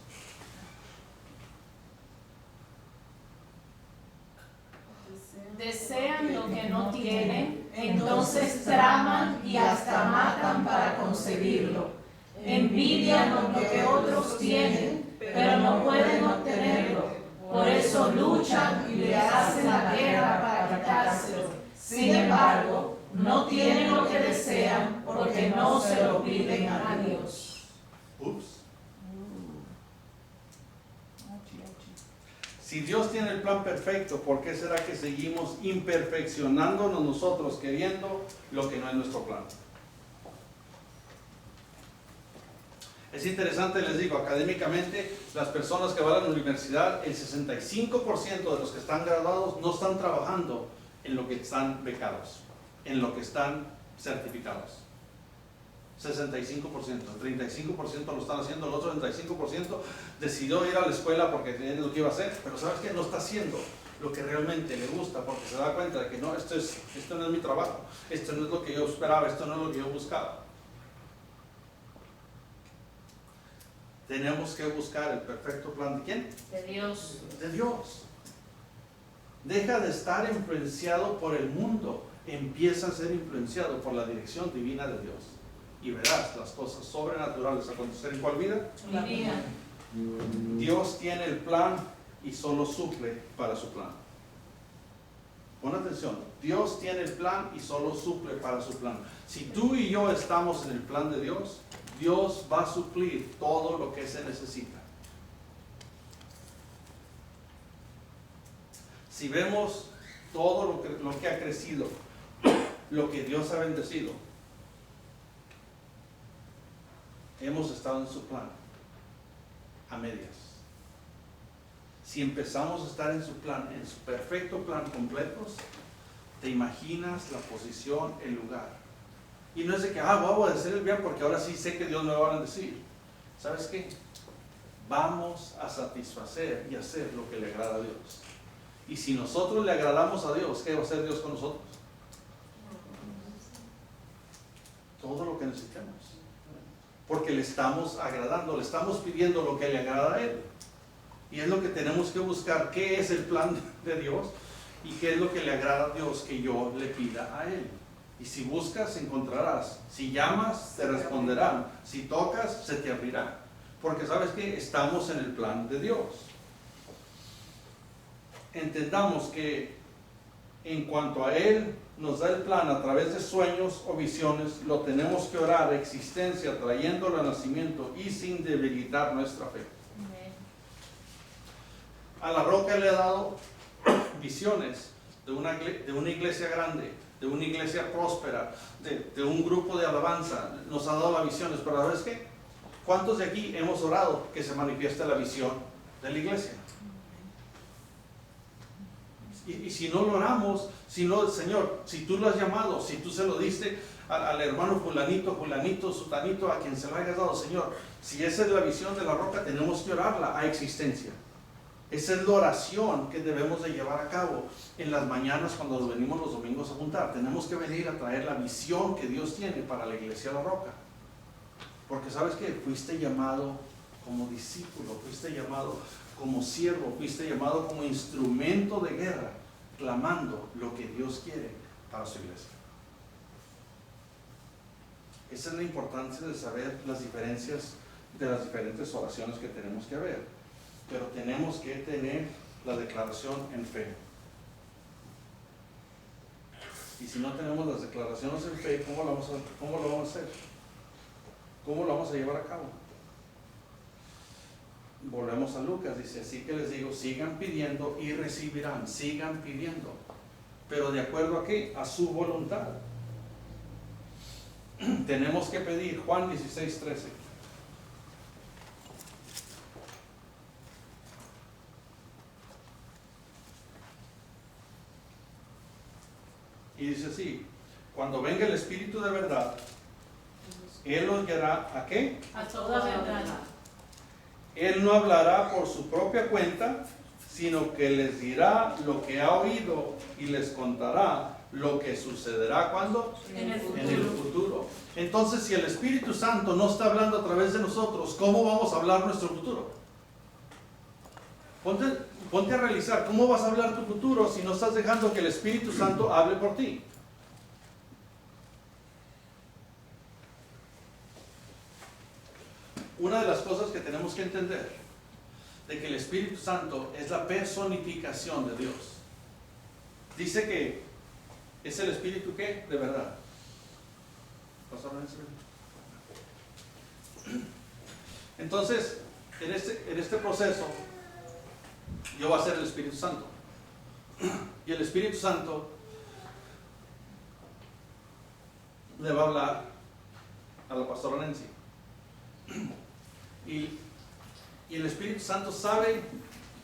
Desean lo que no tienen, entonces traman y hasta matan para conseguirlo. Envidian lo que otros tienen, pero no pueden obtenerlo. Por eso luchan y le hacen la guerra para quitárselo. Sin embargo, no tienen lo que desean porque no se lo piden a Dios. Ups. Ouchie, ouchie. Si Dios tiene el plan perfecto, ¿por qué será que seguimos imperfeccionándonos nosotros, queriendo lo que no es nuestro plan? Es interesante, les digo, académicamente, las personas que van a la universidad, el 65% de los que están graduados no están trabajando en lo que están becados, en lo que están certificados. 65%, el 35% lo están haciendo, el otro 35% decidió ir a la escuela porque es lo que iba a hacer, pero ¿sabes qué? No está haciendo lo que realmente le gusta porque se da cuenta de que no, esto no es mi trabajo, esto no es lo que yo esperaba, esto no es lo que yo buscaba. Tenemos que buscar el perfecto plan de ¿quién? De Dios. De Dios. Deja de estar influenciado por el mundo, empieza a ser influenciado por la dirección divina de Dios. Y verás las cosas sobrenaturales acontecer en cuál vida. Mi vida. Dios tiene el plan y solo suple para su plan. Pon atención, Dios tiene el plan y solo suple para su plan. Si tú y yo estamos en el plan de Dios, Dios va a suplir todo lo que se necesita. Si vemos todo lo que ha crecido, lo que Dios ha bendecido, hemos estado en su plan a medias. Si empezamos a estar en su plan, en su perfecto plan completos, te imaginas la posición, el lugar. Y no es de que, voy a hacer el bien porque ahora sí sé que Dios me va a bendecir. ¿Sabes qué? Vamos a satisfacer y hacer lo que le agrada a Dios. Y si nosotros le agradamos a Dios, ¿qué va a hacer Dios con nosotros? Todo lo que necesitemos. Porque le estamos agradando, le estamos pidiendo lo que le agrada a Él. Y es lo que tenemos que buscar, qué es el plan de Dios y qué es lo que le agrada a Dios que yo le pida a Él. Y si buscas, encontrarás. Si llamas, te responderán. Si tocas, se te abrirá. Porque sabes que estamos en el plan de Dios. Entendamos que en cuanto a Él nos da el plan a través de sueños o visiones, lo tenemos que orar a existencia, trayéndolo al nacimiento y sin debilitar nuestra fe. A la Roca le ha dado visiones de una iglesia grande, de una iglesia próspera, de un grupo de alabanza. Nos ha dado las visiones, pero ¿sabes qué? ¿Cuántos de aquí hemos orado que se manifieste la visión de la iglesia? Y si no lo oramos, sino, Señor, si tú lo has llamado, si tú se lo diste al hermano fulanito, fulanito, sutanito, a quien se lo hayas dado, Señor, si esa es la visión de la roca, tenemos que orarla a existencia. Esa es la oración que debemos de llevar a cabo en las mañanas cuando nos venimos los domingos a juntar. Tenemos que venir a traer la visión que Dios tiene para la iglesia de la roca. Porque sabes que fuiste llamado como discípulo, fuiste llamado como siervo, fuiste llamado como instrumento de guerra, clamando lo que Dios quiere para su iglesia. Esa es la importancia de saber las diferencias de las diferentes oraciones que tenemos que ver. Pero tenemos que tener la declaración en fe. Y si no tenemos las declaraciones en fe, ¿cómo lo vamos a hacer? ¿Cómo lo vamos a llevar a cabo? Volvemos a Lucas, dice, así que les digo, sigan pidiendo y recibirán, sigan pidiendo. Pero ¿de acuerdo a qué? A su voluntad. Tenemos que pedir, Juan 16:13. Y dice así, cuando venga el Espíritu de verdad, Él os guiará ¿a qué? A toda verdad. Él no hablará por su propia cuenta, sino que les dirá lo que ha oído y les contará lo que sucederá ¿cuándo? En el futuro. En el futuro. Entonces, si el Espíritu Santo no está hablando a través de nosotros, ¿cómo vamos a hablar nuestro futuro? Ponte a realizar, ¿cómo vas a hablar tu futuro si no estás dejando que el Espíritu Santo hable por ti? Una de las cosas que tenemos que entender de que el Espíritu Santo es la personificación de Dios. Dice que es el Espíritu ¿qué? De verdad. Entonces, en este proceso, yo voy a ser el Espíritu Santo. Y el Espíritu Santo le va a hablar a la pastora Nancy. Y el Espíritu Santo sabe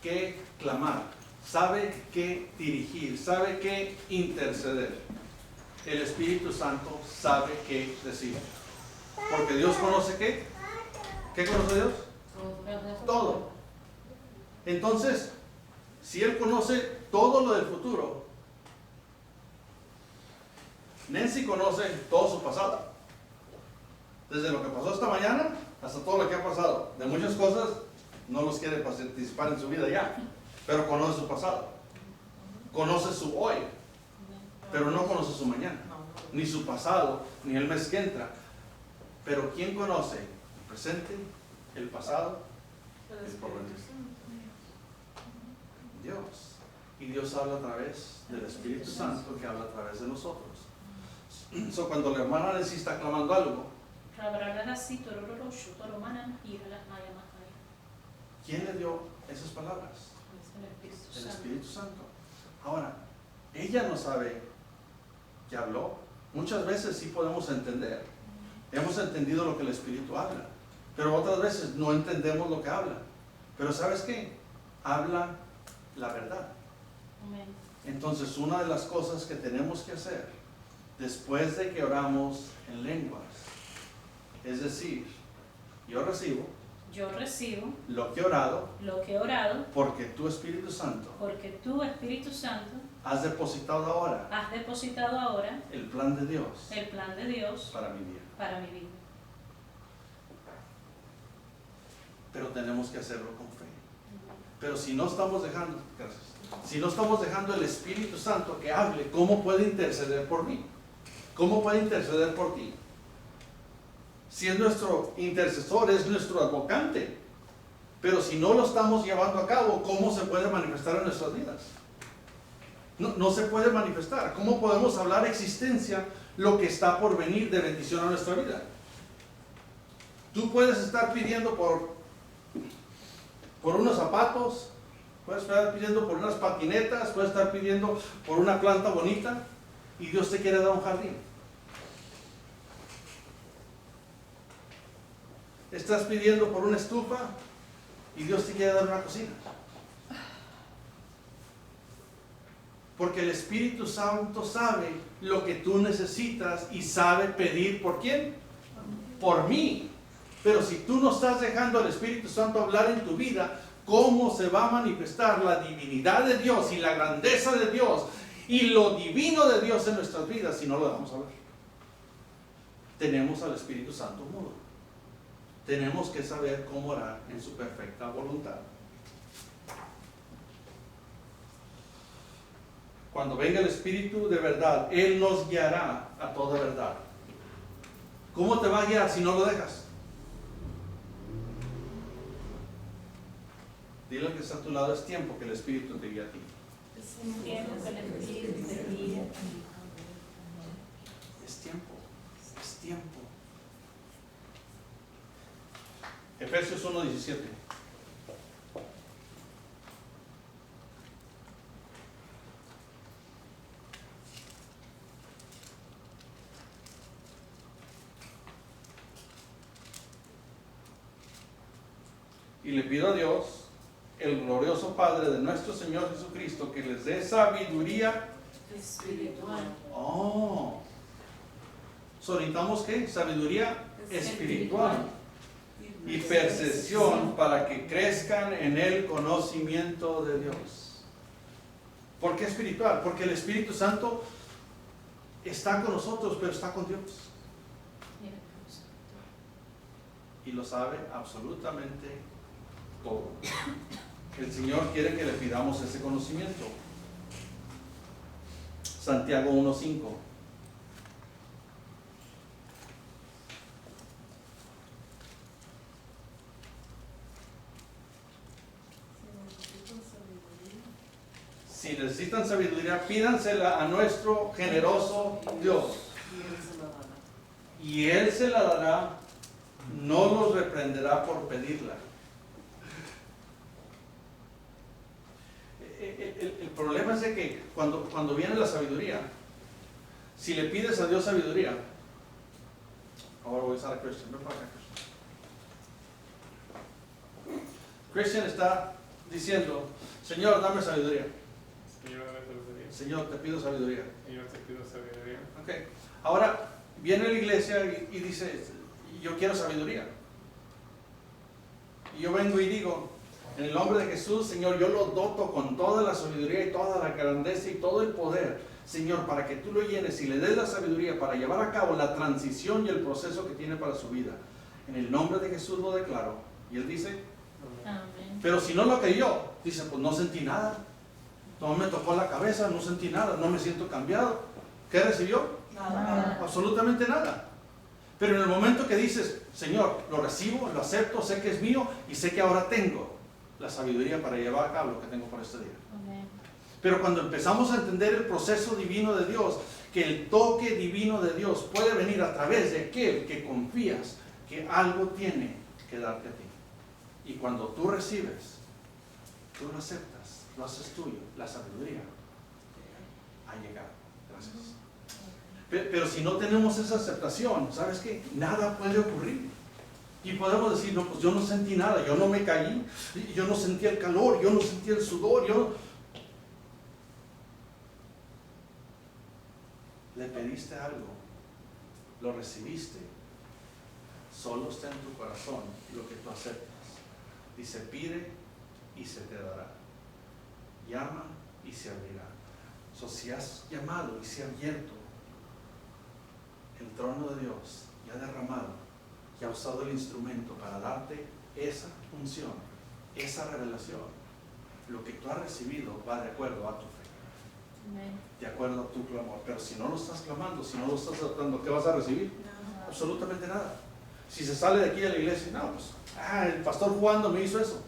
qué clamar, sabe qué dirigir, sabe qué interceder. El Espíritu Santo sabe qué decir. Porque Dios conoce ¿qué? ¿Qué conoce Dios? Todo. Entonces, si Él conoce todo lo del futuro, Nancy conoce todo su pasado. Desde lo que pasó esta mañana hasta todo lo que ha pasado. De muchas cosas no los quiere participar en su vida ya, pero conoce su pasado. Conoce su hoy, pero no conoce su mañana, ni su pasado, ni el mes que entra. Pero ¿quién conoce el presente, el pasado, el porvenir? Dios. Y Dios habla a través del Espíritu Santo que habla a través de nosotros. Cuando la hermana Nancy está clamando algo, ¿quién le dio esas palabras? El Espíritu Santo. Ahora, ella no sabe qué habló. Muchas veces sí podemos entender. Hemos entendido lo que el Espíritu habla, pero otras veces no entendemos lo que habla. Pero ¿sabes qué? Habla la verdad. Entonces, una de las cosas que tenemos que hacer después de que oramos en lenguas, es decir, yo recibo lo que he orado, porque tu Espíritu Santo has depositado ahora el plan de Dios para mi vida. Pero tenemos que hacerlo con fe. Pero si no estamos dejando, si no estamos dejando el Espíritu Santo que hable, ¿cómo puede interceder por mí? ¿Cómo puede interceder por ti? Si es nuestro intercesor, es nuestro advocante. Pero si no lo estamos llevando a cabo, ¿cómo se puede manifestar en nuestras vidas? No se puede manifestar. ¿Cómo podemos hablar existencia lo que está por venir de bendición a nuestra vida? Tú puedes estar pidiendo por unos zapatos, puedes estar pidiendo por unas patinetas, puedes estar pidiendo por una planta bonita, y Dios te quiere dar un jardín. Estás pidiendo por una estufa y Dios te quiere dar una cocina. Porque el Espíritu Santo sabe lo que tú necesitas y sabe pedir ¿por quién? Por mí. Pero si tú no estás dejando al Espíritu Santo hablar en tu vida, ¿cómo se va a manifestar la divinidad de Dios y la grandeza de Dios y lo divino de Dios en nuestras vidas si no lo dejamos hablar? Tenemos al Espíritu Santo mudo. Tenemos que saber cómo orar en su perfecta voluntad. Cuando venga el Espíritu de verdad, Él nos guiará a toda verdad. ¿Cómo te va a guiar si no lo dejas? Dile al que está a tu lado, es tiempo que el Espíritu te guíe a ti. Es tiempo que el Espíritu te guíe. Es tiempo, es tiempo. Efesios 1:17. Y le pido a Dios, el glorioso Padre de nuestro Señor Jesucristo, que les dé sabiduría Espiritual. Oh, ¿necesitamos qué? Sabiduría espiritual y percepción para que crezcan en el conocimiento de Dios. ¿Por qué espiritual? Porque el Espíritu Santo está con nosotros, pero está con Dios. Y lo sabe absolutamente todo. El Señor quiere que le pidamos ese conocimiento. Santiago 1:5. Si necesitan sabiduría, pídansela a nuestro generoso Dios. Y Él se la dará, no los reprenderá por pedirla. El problema es de que cuando viene la sabiduría, si le pides a Dios sabiduría, ahora voy a usar a Christian, ven para acá, Christian está diciendo, Señor, dame sabiduría. Señor, dame sabiduría. Señor, te pido sabiduría. Señor, te pido sabiduría. Okay. Ahora viene a la iglesia y dice, yo quiero sabiduría. Y yo vengo y digo, en el nombre de Jesús, Señor, yo lo doto con toda la sabiduría y toda la grandeza y todo el poder, Señor, para que tú lo llenes y le des la sabiduría para llevar a cabo la transición y el proceso que tiene para su vida. En el nombre de Jesús lo declaro. Y él dice, Amén. pero si no lo creyó, dice, pues no sentí nada. No me tocó la cabeza, no sentí nada, no me siento cambiado. ¿Qué recibió? Nada. Absolutamente nada. Pero en el momento que dices, Señor, lo recibo, lo acepto, sé que es mío y sé que ahora tengo la sabiduría para llevar a cabo lo que tengo por este día. Amén. Pero cuando empezamos a entender el proceso divino de Dios, que el toque divino de Dios puede venir a través de aquel que confías que algo tiene que darte a ti. Y cuando tú recibes, tú lo aceptas, lo haces tuyo, la sabiduría ha llegado. Gracias. Pero si no tenemos esa aceptación, ¿sabes qué? Nada puede ocurrir. Y podemos decir, no, pues yo no sentí nada, yo no me caí, yo no sentí el calor, yo no sentí el sudor, le pediste algo, lo recibiste, solo está en tu corazón lo que tú aceptas. Dice, pide y se te dará, llama y se abrirá. So, si has llamado y se ha abierto, el trono de Dios ya ha derramado, ya ha usado el instrumento para darte esa unción, esa revelación. Lo que tú has recibido va de acuerdo a tu fe, Amén. de acuerdo a tu clamor. Pero si no lo estás clamando, si no lo estás aceptando, ¿qué vas a recibir? Absolutamente nada. Si se sale de aquí de la iglesia, no, pues, el pastor jugando me hizo eso.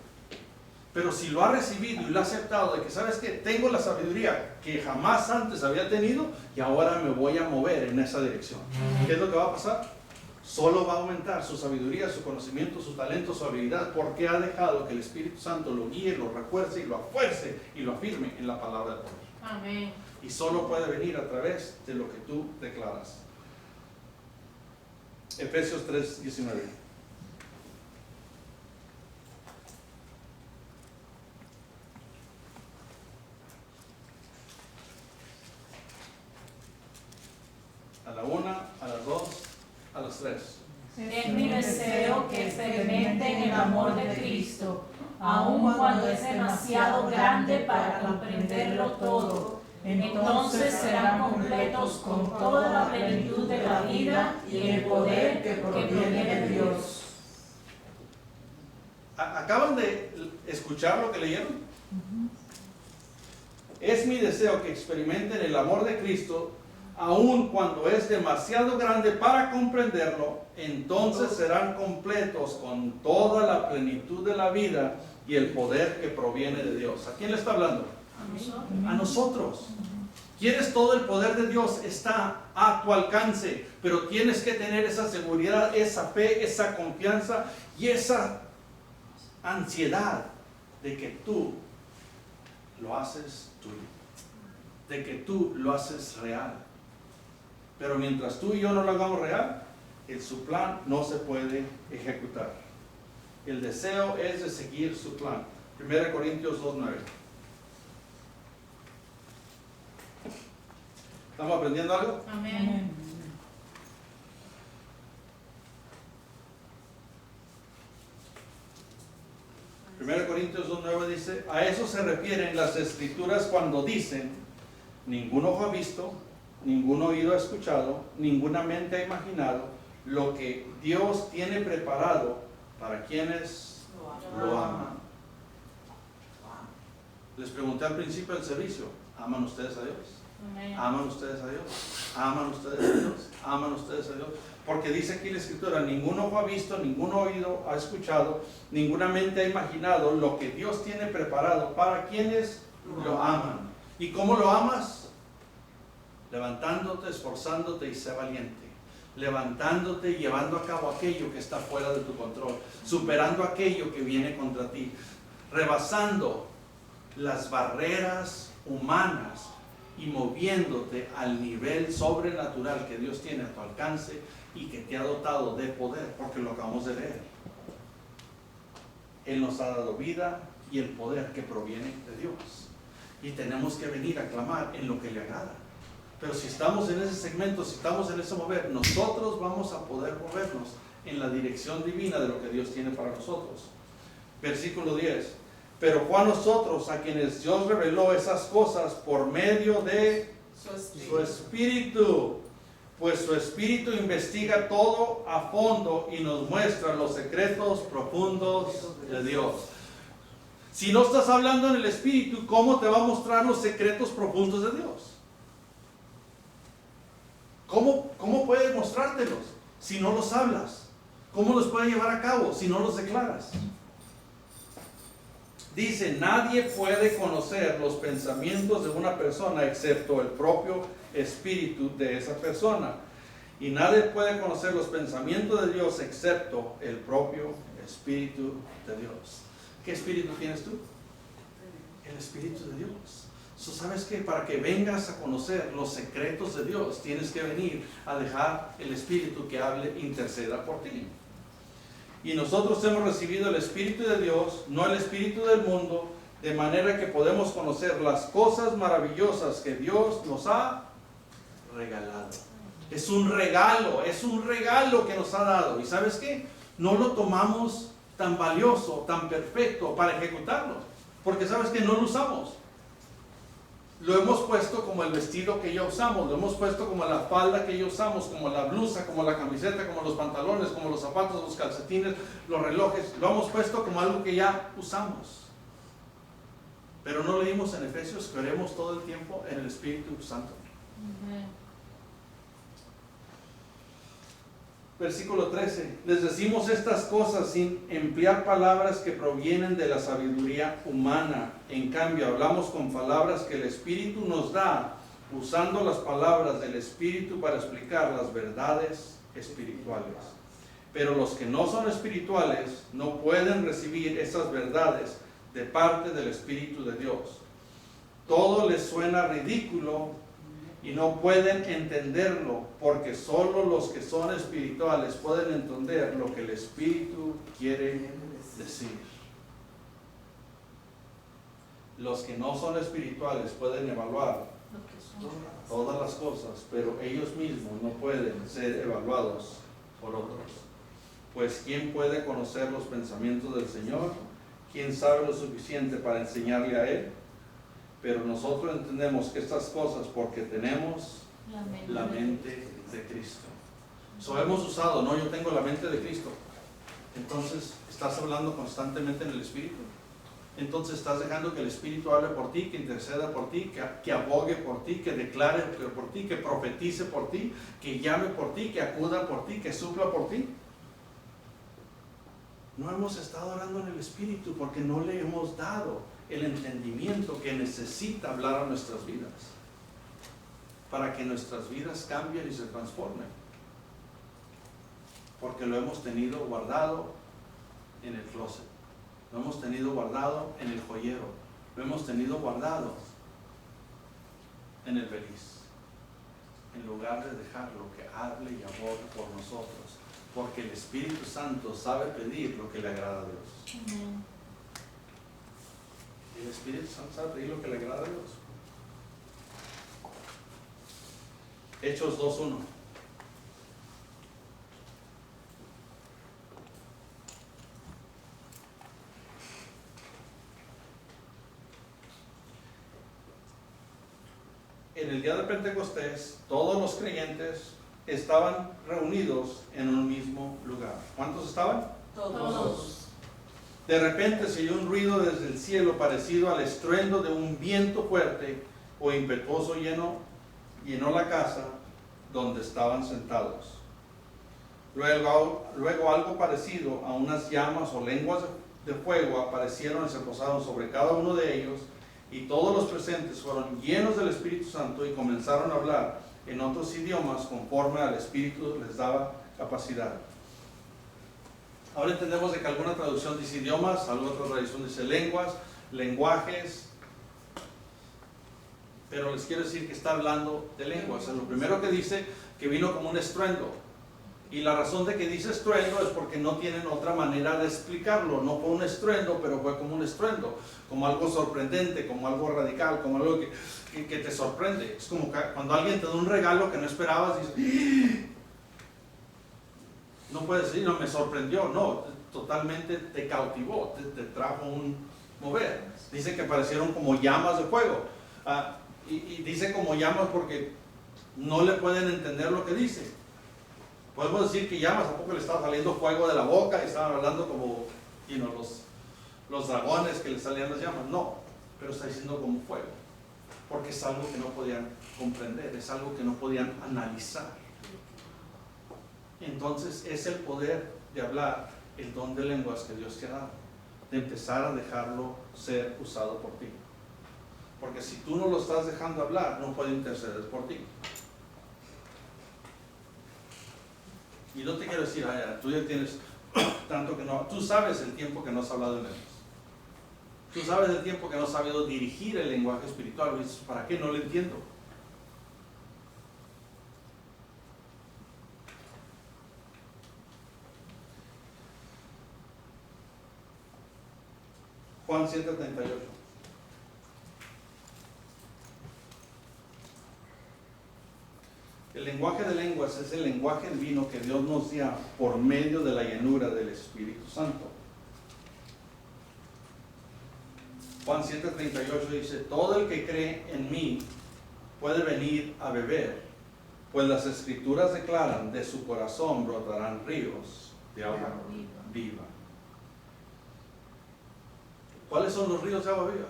Pero si lo ha recibido y lo ha aceptado, de que sabes que tengo la sabiduría que jamás antes había tenido y ahora me voy a mover en esa dirección. ¿Qué es lo que va a pasar? Solo va a aumentar su sabiduría, su conocimiento, su talento, su habilidad, porque ha dejado que el Espíritu Santo lo guíe, lo refuerce y lo afuerce y lo afirme en la palabra de poder. Amén. Y solo puede venir a través de lo que tú declaras. Efesios 3:19. una, a las dos, a las tres. Es mi deseo que experimenten el amor de Cristo, aun cuando es demasiado grande para comprenderlo todo. Entonces serán completos con toda la plenitud de la vida y el poder que proviene de Dios. ¿Acaban de escuchar lo que leyeron? Es mi deseo que experimenten el amor de Cristo, aun cuando es demasiado grande para comprenderlo. Entonces serán completos con toda la plenitud de la vida y el poder que proviene de Dios. ¿A quién le está hablando? A nosotros. ¿Quieres todo el poder de Dios? Está a tu alcance, pero tienes que tener esa seguridad, esa fe, esa confianza y esa ansiedad de que tú lo haces tuyo, de que tú lo haces real. Pero mientras tú y yo no lo hagamos real, su plan no se puede ejecutar. El deseo es de seguir su plan. 1 Corintios 2:9. ¿Estamos aprendiendo algo? Amén. 1 Corintios 2:9 dice, a eso se refieren las escrituras cuando dicen, ningún ojo ha visto, ningún oído ha escuchado, ninguna mente ha imaginado lo que Dios tiene preparado para quienes lo aman. Les pregunté al principio del servicio, ¿aman ustedes a Dios? Amén. ¿Aman ustedes a Dios? ¿Aman ustedes a Dios? ¿Aman ustedes a Dios? Porque dice aquí la escritura, ningún ojo ha visto, ningún oído ha escuchado, ninguna mente ha imaginado lo que Dios tiene preparado para quienes lo aman. ¿Y cómo lo amas? Levantándote, esforzándote y sé valiente. Levantándote y llevando a cabo aquello que está fuera de tu control. Superando aquello que viene contra ti. Rebasando las barreras humanas y moviéndote al nivel sobrenatural que Dios tiene a tu alcance y que te ha dotado de poder, porque lo acabamos de leer. Él nos ha dado vida y el poder que proviene de Dios. Y tenemos que venir a clamar en lo que le agrada. Pero si estamos en ese segmento, si estamos en ese mover, nosotros vamos a poder movernos en la dirección divina de lo que Dios tiene para nosotros. Versículo 10. Pero fue a nosotros a quienes Dios reveló esas cosas por medio de su Espíritu. Pues su Espíritu investiga todo a fondo y nos muestra los secretos profundos de Dios. Si no estás hablando en el Espíritu, ¿cómo te va a mostrar los secretos profundos de Dios? ¿Cómo puede mostrártelos si no los hablas? ¿Cómo los puede llevar a cabo si no los declaras? Dice, nadie puede conocer los pensamientos de una persona excepto el propio espíritu de esa persona. Y nadie puede conocer los pensamientos de Dios excepto el propio espíritu de Dios. ¿Qué espíritu tienes tú? El espíritu de Dios. ¿Sabes qué? Para que vengas a conocer los secretos de Dios, tienes que venir a dejar el espíritu que hable, interceda por ti. Y nosotros hemos recibido el Espíritu de Dios, no el espíritu del mundo, de manera que podemos conocer las cosas maravillosas que Dios nos ha regalado. Es un regalo que nos ha dado. ¿Y sabes qué? No lo tomamos tan valioso, tan perfecto para ejecutarlo, porque sabes que no lo usamos. Lo hemos puesto como el vestido que ya usamos, lo hemos puesto como la falda que ya usamos, como la blusa, como la camiseta, como los pantalones, como los zapatos, los calcetines, los relojes. Lo hemos puesto como algo que ya usamos. Pero no leímos en Efesios que oremos todo el tiempo en el Espíritu Santo. Versículo 13. Les decimos estas cosas sin emplear palabras que provienen de la sabiduría humana. En cambio, hablamos con palabras que el Espíritu nos da, usando las palabras del Espíritu para explicar las verdades espirituales. Pero los que no son espirituales no pueden recibir esas verdades de parte del Espíritu de Dios. Todo les suena ridículo y no pueden entenderlo, porque solo los que son espirituales pueden entender lo que el Espíritu quiere decir. Los que no son espirituales pueden evaluar todas las cosas, pero ellos mismos no pueden ser evaluados por otros. Pues ¿quién puede conocer los pensamientos del Señor? ¿Quién sabe lo suficiente para enseñarle a Él? Pero nosotros entendemos que estas cosas porque tenemos la mente de Cristo. Hemos usado, no, yo tengo la mente de Cristo. Entonces, ¿estás hablando constantemente en el Espíritu? Entonces, ¿estás dejando que el Espíritu hable por ti, que interceda por ti, que abogue por ti, que declare por ti, que profetice por ti, que llame por ti, que acuda por ti, que supla por ti? No hemos estado orando en el Espíritu porque no le hemos dado el entendimiento que necesita hablar a nuestras vidas, para que nuestras vidas cambien y se transformen. Porque lo hemos tenido guardado en el closet, lo hemos tenido guardado en el joyero, lo hemos tenido guardado en el beliz, en lugar de dejarlo que hable y abogue por nosotros, porque el Espíritu Santo sabe pedir lo que le agrada a Dios. El Espíritu Santo sabe pedir lo que le agrada a Dios. Hechos 2:1. En el día de Pentecostés, todos los creyentes estaban reunidos en un mismo lugar. ¿Cuántos estaban? Todos. De repente se oyó un ruido desde el cielo parecido al estruendo de un viento fuerte o impetuoso llenó la casa donde estaban sentados. Luego algo parecido a unas llamas o lenguas de fuego aparecieron y se posaron sobre cada uno de ellos, y todos los presentes fueron llenos del Espíritu Santo y comenzaron a hablar en otros idiomas conforme al Espíritu les daba capacidad. Ahora entendemos de que alguna traducción dice idiomas, alguna otra traducción dice lenguas, lenguajes, pero les quiero decir que está hablando de lenguas. Lo primero que dice, que vino como un estruendo, y la razón de que dice estruendo es porque no tienen otra manera de explicarlo. No fue un estruendo, pero fue como un estruendo, como algo sorprendente, como algo radical, como algo que te sorprende. Es como cuando alguien te da un regalo que no esperabas y dices, no puedes decir, no, me sorprendió, no, totalmente te cautivó, te trajo un mover. Dice que parecieron como llamas de fuego, y dice como llamas porque no le pueden entender lo que dice. Podemos decir que llamas, ¿a poco le estaba saliendo fuego de la boca y estaban hablando como los dragones que le salían las llamas? No, pero está diciendo como fuego, porque es algo que no podían comprender, es algo que no podían analizar. Entonces es el poder de hablar, el don de lenguas que Dios te ha dado, de empezar a dejarlo ser usado por ti. Porque si tú no lo estás dejando hablar, no puede interceder por ti. Y no te quiero decir, tú ya tienes tanto que no, tú sabes el tiempo que no has hablado en lenguas. Tú sabes el tiempo que no has sabido dirigir el lenguaje espiritual. Y dices, ¿para qué? No lo entiendo. Juan 7:38. El lenguaje de lenguas es el lenguaje divino que Dios nos da por medio de la llenura del Espíritu Santo. Juan 7:38 dice, todo el que cree en mí puede venir a beber, pues las Escrituras declaran, de su corazón brotarán ríos de agua viva. ¿Cuáles son los ríos de agua viva?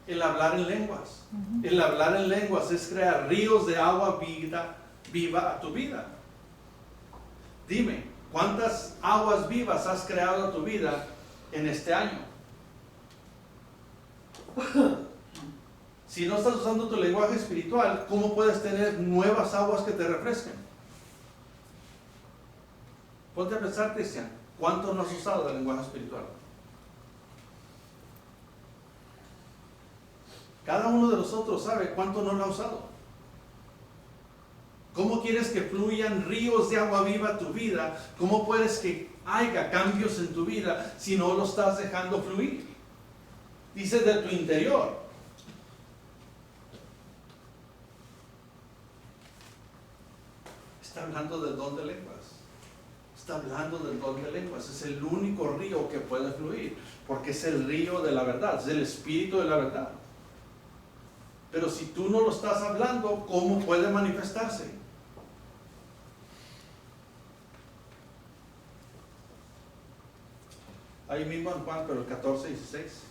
El hablar en lenguas. El hablar en lenguas es crear ríos de agua viva a tu vida. Dime, ¿cuántas aguas vivas has creado a tu vida en este año? Si no estás usando tu lenguaje espiritual, ¿cómo puedes tener nuevas aguas que te refresquen? Ponte a pensar, Cristian, ¿cuánto no has usado del lenguaje espiritual? Cada uno de nosotros sabe cuánto no lo ha usado. ¿Cómo quieres que fluyan ríos de agua viva a tu vida? ¿Cómo puedes que haya cambios en tu vida si no lo estás dejando fluir? Dice de tu interior. Está hablando del don de lenguas. Está hablando del don de lenguas. Es el único río que puede fluir, porque es el río de la verdad, es el espíritu de la verdad. Pero si tú no lo estás hablando, ¿cómo puede manifestarse? Ahí mismo en Juan, pero el 14, 16.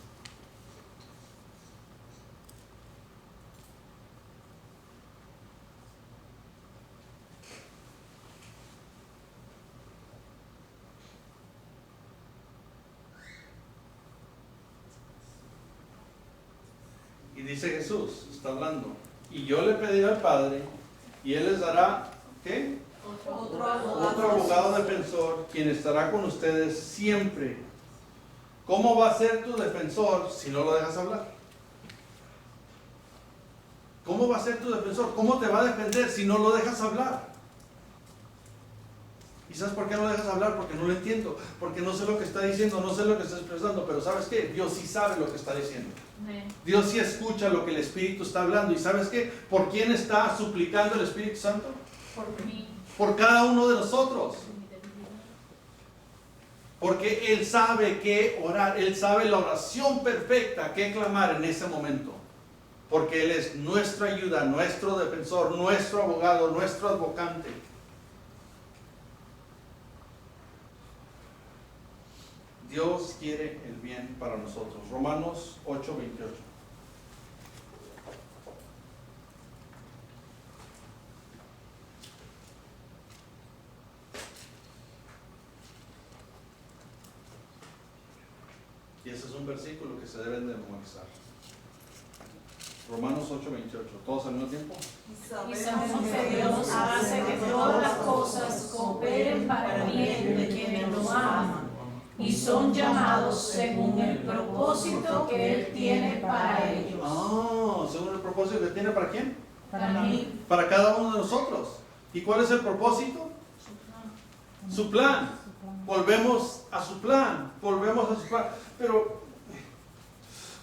Y dice Jesús, está hablando, y yo le pediré al Padre, y Él les dará, ¿qué? Otro Otro abogado defensor, quien estará con ustedes siempre. ¿Cómo va a ser tu defensor si no lo dejas hablar? ¿Cómo va a ser tu defensor? ¿Cómo te va a defender si no lo dejas hablar? ¿Y sabes por qué no lo dejas hablar? Porque no lo entiendo, porque no sé lo que está diciendo, no sé lo que está expresando, pero ¿sabes qué? Dios sí sabe lo que está diciendo. Dios sí escucha lo que el Espíritu está hablando. ¿Y sabes qué? ¿Por quién está suplicando el Espíritu Santo? Por mí. Por cada uno de nosotros. Porque Él sabe qué orar, Él sabe la oración perfecta que clamar en ese momento. Porque Él es nuestra ayuda, nuestro defensor, nuestro abogado, nuestro advocante. Dios quiere el bien para nosotros. Romanos 8:28. Y ese es un versículo que se deben de memorizar. Romanos 8:28. ¿Todos al mismo tiempo? Y sabemos que Dios hace que todas las cosas cooperen para el bien de quienes lo aman y son llamados según el propósito que Él tiene para ellos. Según el propósito que tiene ¿para quién? Para mí. Para cada uno de nosotros. ¿Y cuál es el propósito? Su plan. Volvemos a su plan. Volvemos a su plan. Pero,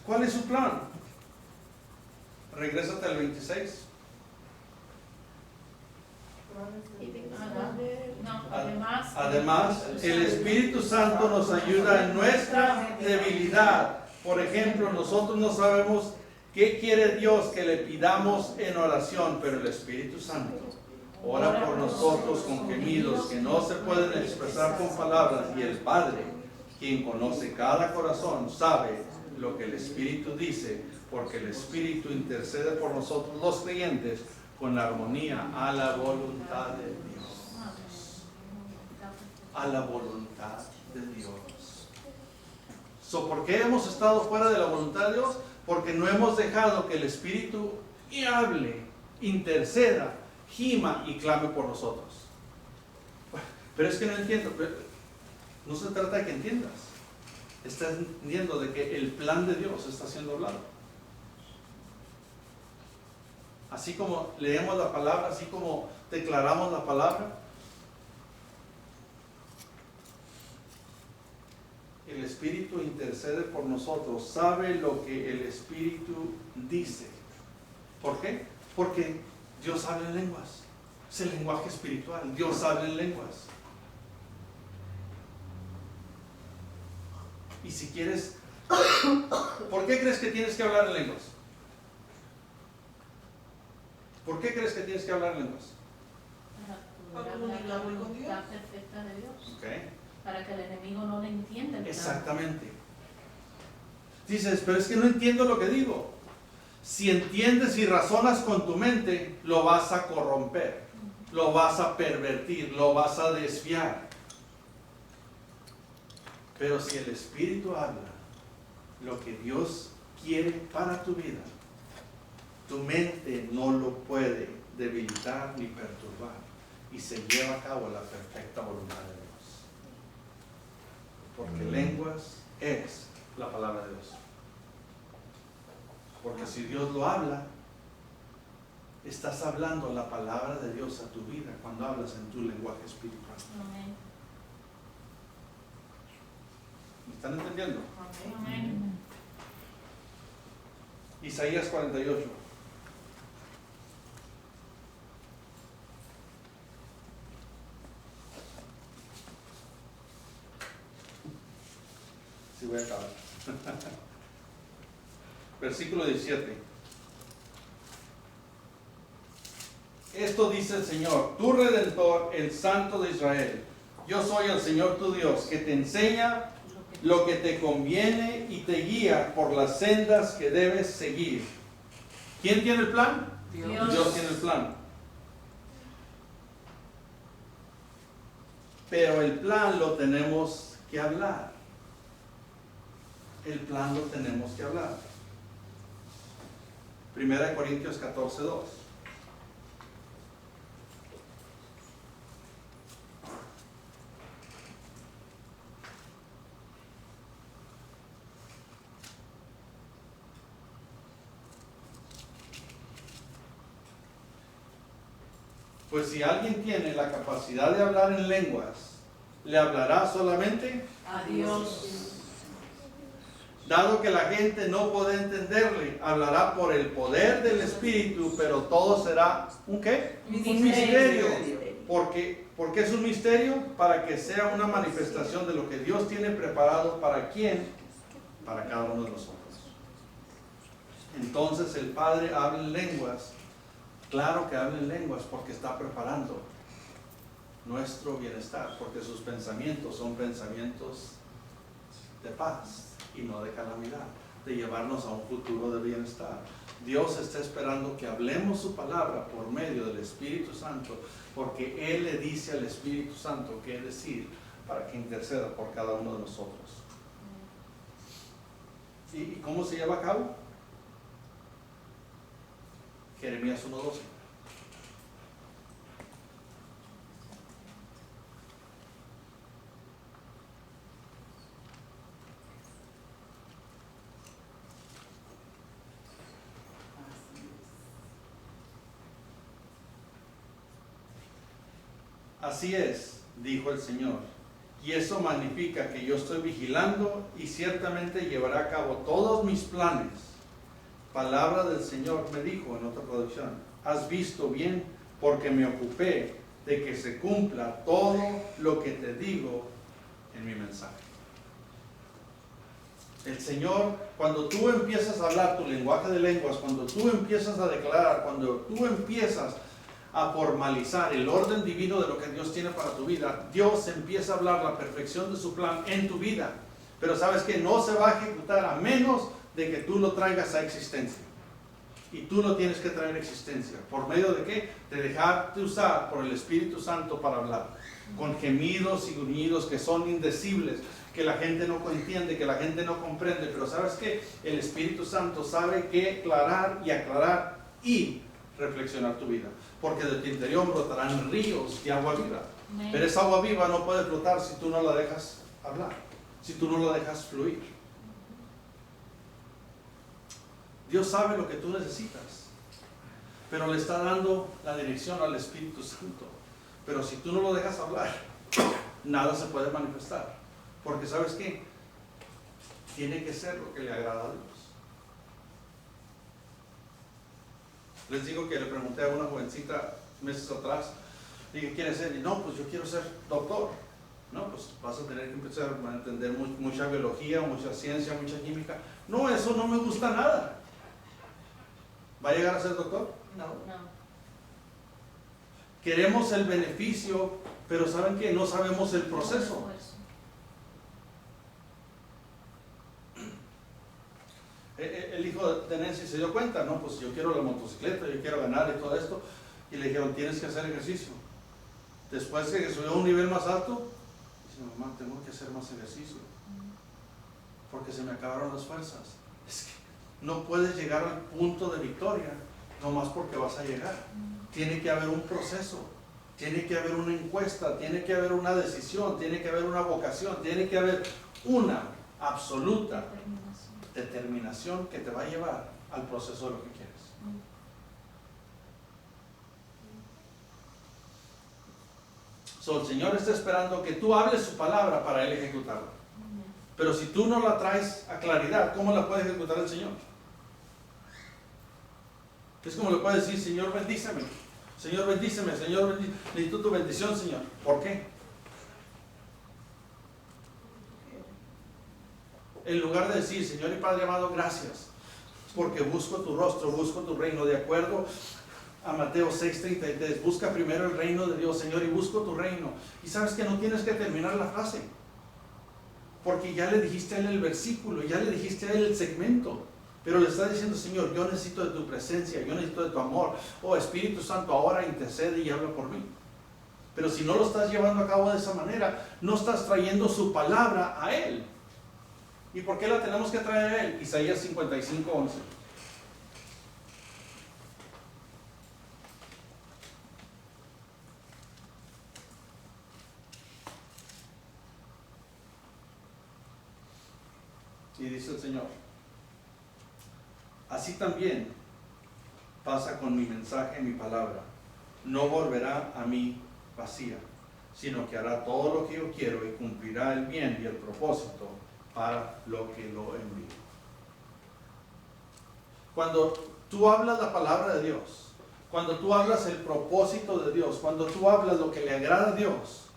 ¿cuál es su plan? Regrésate al 26. Además, el Espíritu Santo nos ayuda en nuestra debilidad. Por ejemplo, nosotros no sabemos qué quiere Dios que le pidamos en oración, pero el Espíritu Santo ora por nosotros con gemidos que no se pueden expresar con palabras, y el Padre, quien conoce cada corazón, sabe lo que el Espíritu dice, porque el Espíritu intercede por nosotros los creyentes con armonía a la voluntad de Dios. A la voluntad de Dios. ¿Por qué hemos estado fuera de la voluntad de Dios? Porque no hemos dejado que el Espíritu hable, interceda, gima y clame por nosotros. Pero es que no entiendo. No se trata de que entiendas. Estás entendiendo de que el plan de Dios está siendo hablado. Así como leemos la palabra, así como declaramos la palabra, el Espíritu intercede por nosotros, sabe lo que el Espíritu dice. ¿Por qué? Porque Dios habla en lenguas. Es el lenguaje espiritual. Dios habla en lenguas. Y si quieres, ¿por qué crees que tienes que hablar en lenguas? ¿Por qué crees que tienes que hablar en lenguas? Para comunicarme con Dios. La perfecta de Dios. Okay. Para que el enemigo no le entienda. Exactamente. Dices, pero es que no entiendo lo que digo. Si entiendes y razonas con tu mente, lo vas a corromper, lo vas a pervertir, lo vas a desviar. Pero si el Espíritu habla lo que Dios quiere para tu vida, tu mente no lo puede debilitar ni perturbar, y se lleva a cabo la perfecta voluntad de Dios. Porque lenguas es la palabra de Dios. Porque si Dios lo habla, estás hablando la palabra de Dios a tu vida cuando hablas en tu lenguaje espiritual. Amén. ¿Me están entendiendo? Amén. Isaías 48. Así voy a acabar. Versículo 17. Esto dice el Señor, tu Redentor, el Santo de Israel. Yo soy el Señor tu Dios, que te enseña lo que te conviene y te guía por las sendas que debes seguir. ¿Quién tiene el plan? Dios tiene el plan. Pero el plan lo tenemos que hablar. El plan lo tenemos que hablar. 1 Corintios 14:2. Pues si alguien tiene la capacidad de hablar en lenguas, le hablará solamente A Dios. dado que la gente no puede entenderle, hablará por el poder del Espíritu, pero todo será ¿un qué? Un misterio. ¿Por qué es un misterio? Para que sea una manifestación de lo que Dios tiene preparado para quién, para cada uno de nosotros. Entonces el Padre habla en lenguas. Claro que habla en lenguas porque está preparando nuestro bienestar, porque sus pensamientos son pensamientos de paz y no de calamidad, de llevarnos a un futuro de bienestar. Dios está esperando que hablemos su palabra por medio del Espíritu Santo, porque Él le dice al Espíritu Santo qué decir para que interceda por cada uno de nosotros. ¿Y cómo se lleva a cabo? Jeremías 1:12. Así es, dijo el Señor, y eso magnifica que yo estoy vigilando y ciertamente llevaré a cabo todos mis planes. Palabra del Señor me dijo en otra traducción, has visto bien porque me ocupé de que se cumpla todo lo que te digo en mi mensaje. El Señor, cuando tú empiezas a hablar tu lenguaje de lenguas, cuando tú empiezas a declarar, cuando tú empiezas a formalizar el orden divino de lo que Dios tiene para tu vida, Dios empieza a hablar la perfección de su plan en tu vida. Pero sabes que no se va a ejecutar a menos de que tú lo traigas a existencia. Y tú lo tienes que traer a existencia. ¿Por medio de qué? De dejarte usar por el Espíritu Santo para hablar. Con gemidos y gruñidos que son indecibles, que la gente no entiende, que la gente no comprende. Pero ¿sabes qué? El Espíritu Santo sabe qué aclarar y reflexionar tu vida. Porque de tu interior brotarán ríos de agua viva. Pero esa agua viva no puede flotar si tú no la dejas hablar, si tú no la dejas fluir. Dios sabe lo que tú necesitas, pero le está dando la dirección al Espíritu Santo. Pero si tú no lo dejas hablar, nada se puede manifestar. Porque ¿sabes qué? Tiene que ser lo que le agrada a Dios. Les digo que le pregunté a una jovencita meses atrás, dije, ¿qué quieres ser? Y no, pues yo quiero ser doctor. No, pues vas a tener que empezar a entender mucha biología, mucha ciencia, mucha química. No, eso no me gusta nada. ¿Va a llegar a ser doctor? No. Queremos el beneficio, pero ¿saben qué? No sabemos el proceso. El hijo de Nancy se dio cuenta, no, pues yo quiero la motocicleta, yo quiero ganar y todo esto. Y le dijeron, tienes que hacer ejercicio. Después que subió a un nivel más alto, dice, mamá, tengo que hacer más ejercicio. Porque se me acabaron las fuerzas. Es que no puedes llegar al punto de victoria nomás porque vas a llegar. Tiene que haber un proceso, tiene que haber una encuesta, tiene que haber una decisión, tiene que haber una vocación, tiene que haber una absoluta determinación que te va a llevar al proceso de lo que quieres. El Señor está esperando que tú hables su palabra para Él ejecutarla. Pero si tú no la traes a claridad, ¿cómo la puede ejecutar el Señor? Es como le puede decir, Señor, bendíceme. Señor, bendíceme. Señor, necesito tu bendición, Señor. ¿Por qué? en lugar de decir, Señor y Padre amado, gracias, porque busco tu rostro, busco tu reino, de acuerdo a Mateo 6:33, busca primero el reino de Dios, Señor, y busco tu reino. Y sabes que no tienes que terminar la frase, porque ya le dijiste a él el versículo, ya le dijiste a él el segmento, pero le está diciendo, Señor, yo necesito de tu presencia, yo necesito de tu amor. Oh, Espíritu Santo, ahora intercede y habla por mí. Pero si no lo estás llevando a cabo de esa manera, no estás trayendo su palabra a él. ¿Y por qué la tenemos que traer a él? Isaías 55:11. Y dice el Señor, así también pasa con mi mensaje, mi palabra. No volverá a mí vacía, sino que hará todo lo que yo quiero y cumplirá el bien y el propósito para lo que lo envío. Cuando tú hablas la palabra de Dios, cuando tú hablas el propósito de Dios, cuando tú hablas lo que le agrada a Dios,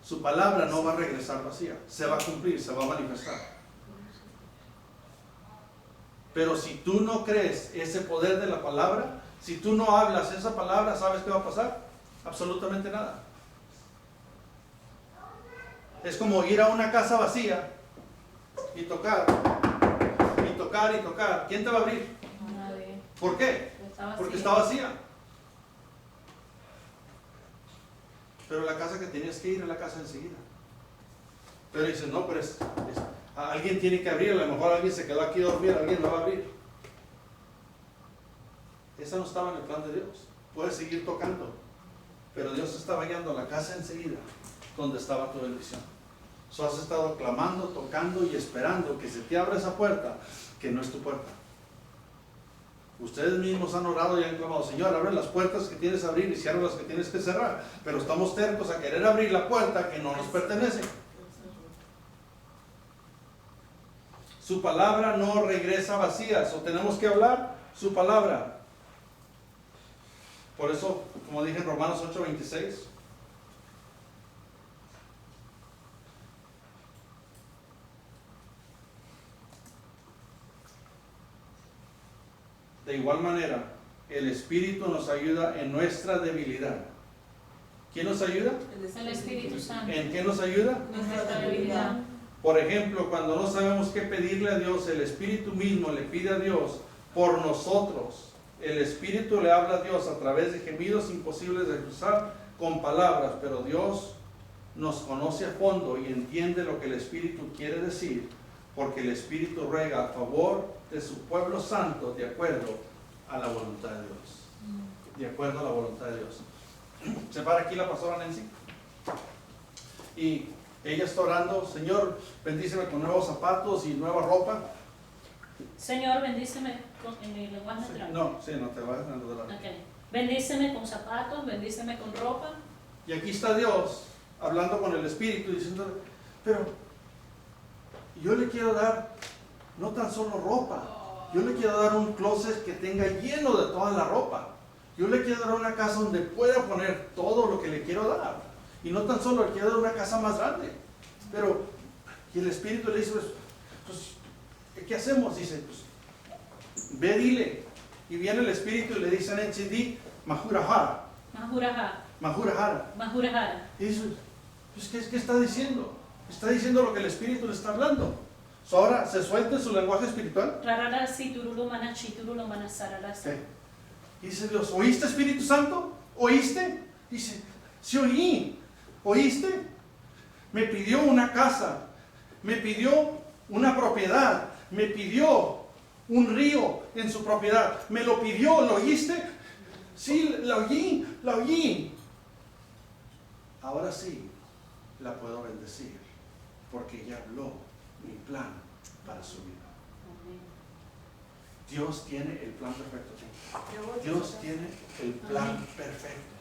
su palabra no va a regresar vacía, se va a cumplir, se va a manifestar. Pero si tú no crees ese poder de la palabra, si tú no hablas esa palabra, ¿sabes qué va a pasar? Absolutamente nada. Es como ir a una casa vacía y tocar, y tocar, y tocar. ¿Quién te va a abrir? Nadie. ¿Por qué? Está Porque vacía. está vacía. Pero la casa que tenías que ir es la casa enseguida. Pero dices, no, pero alguien tiene que abrir, a lo mejor alguien se quedó aquí a dormir, alguien lo va a abrir. Esa no estaba en el plan de Dios. Puedes seguir tocando, pero Dios estaba guiando a la casa enseguida donde estaba tu bendición. So, has estado clamando, tocando y esperando que se te abra esa puerta, que no es tu puerta. Ustedes mismos han orado y han clamado, Señor, abre las puertas que tienes que abrir y cierra las que tienes que cerrar. Pero estamos tercos a querer abrir la puerta que no nos pertenece. Su palabra no regresa vacía, o tenemos que hablar su palabra. Por eso, como dije en Romanos 8:26, de igual manera, el Espíritu nos ayuda en nuestra debilidad. ¿Quién nos ayuda? El Espíritu Santo. ¿En qué nos ayuda? Nuestra debilidad. Por ejemplo, cuando no sabemos qué pedirle a Dios, el Espíritu mismo le pide a Dios por nosotros. El Espíritu le habla a Dios a través de gemidos imposibles de expresar con palabras, pero Dios nos conoce a fondo y entiende lo que el Espíritu quiere decir, porque el Espíritu ruega a favor de su pueblo santo de acuerdo a la voluntad de Dios. De acuerdo a la voluntad de Dios. Se para aquí la pastora Nancy y ella está orando, Señor, bendíceme con nuevos zapatos y nueva ropa. Señor, bendíceme en mi lenguaje natural. No, sí, no te vas a adorar. Okay. Bendíceme con zapatos, bendíceme con ropa. Y aquí está Dios hablando con el Espíritu diciéndole, pero yo le quiero dar no tan solo ropa, yo le quiero dar un closet que tenga lleno de toda la ropa. Yo le quiero dar una casa donde pueda poner todo lo que le quiero dar. Y no tan solo le quiero dar una casa más grande. Pero, y el Espíritu le dice, pues, ¿qué hacemos? Dice, pues, ve, dile. Y viene el Espíritu y le dice, di Mahurahara. Mahurahara. Mahurahara. Mahurahara. Y dice, pues, ¿qué está diciendo? Está diciendo lo que el Espíritu le está hablando. So, ahora, ¿se suelta en su lenguaje espiritual? Rarara siturulo mana chiturulo mana sarara. Sí. Y dice Dios, ¿oíste, Espíritu Santo? ¿Oíste? Dice, sí oí. ¿Oíste? Me pidió una casa, me pidió una propiedad, me pidió un río en su propiedad, me lo pidió, ¿lo oíste? Sí, la oí. Ahora sí, la puedo bendecir, porque ella habló mi plan para su vida. Dios tiene el plan perfecto. Dios tiene el plan perfecto.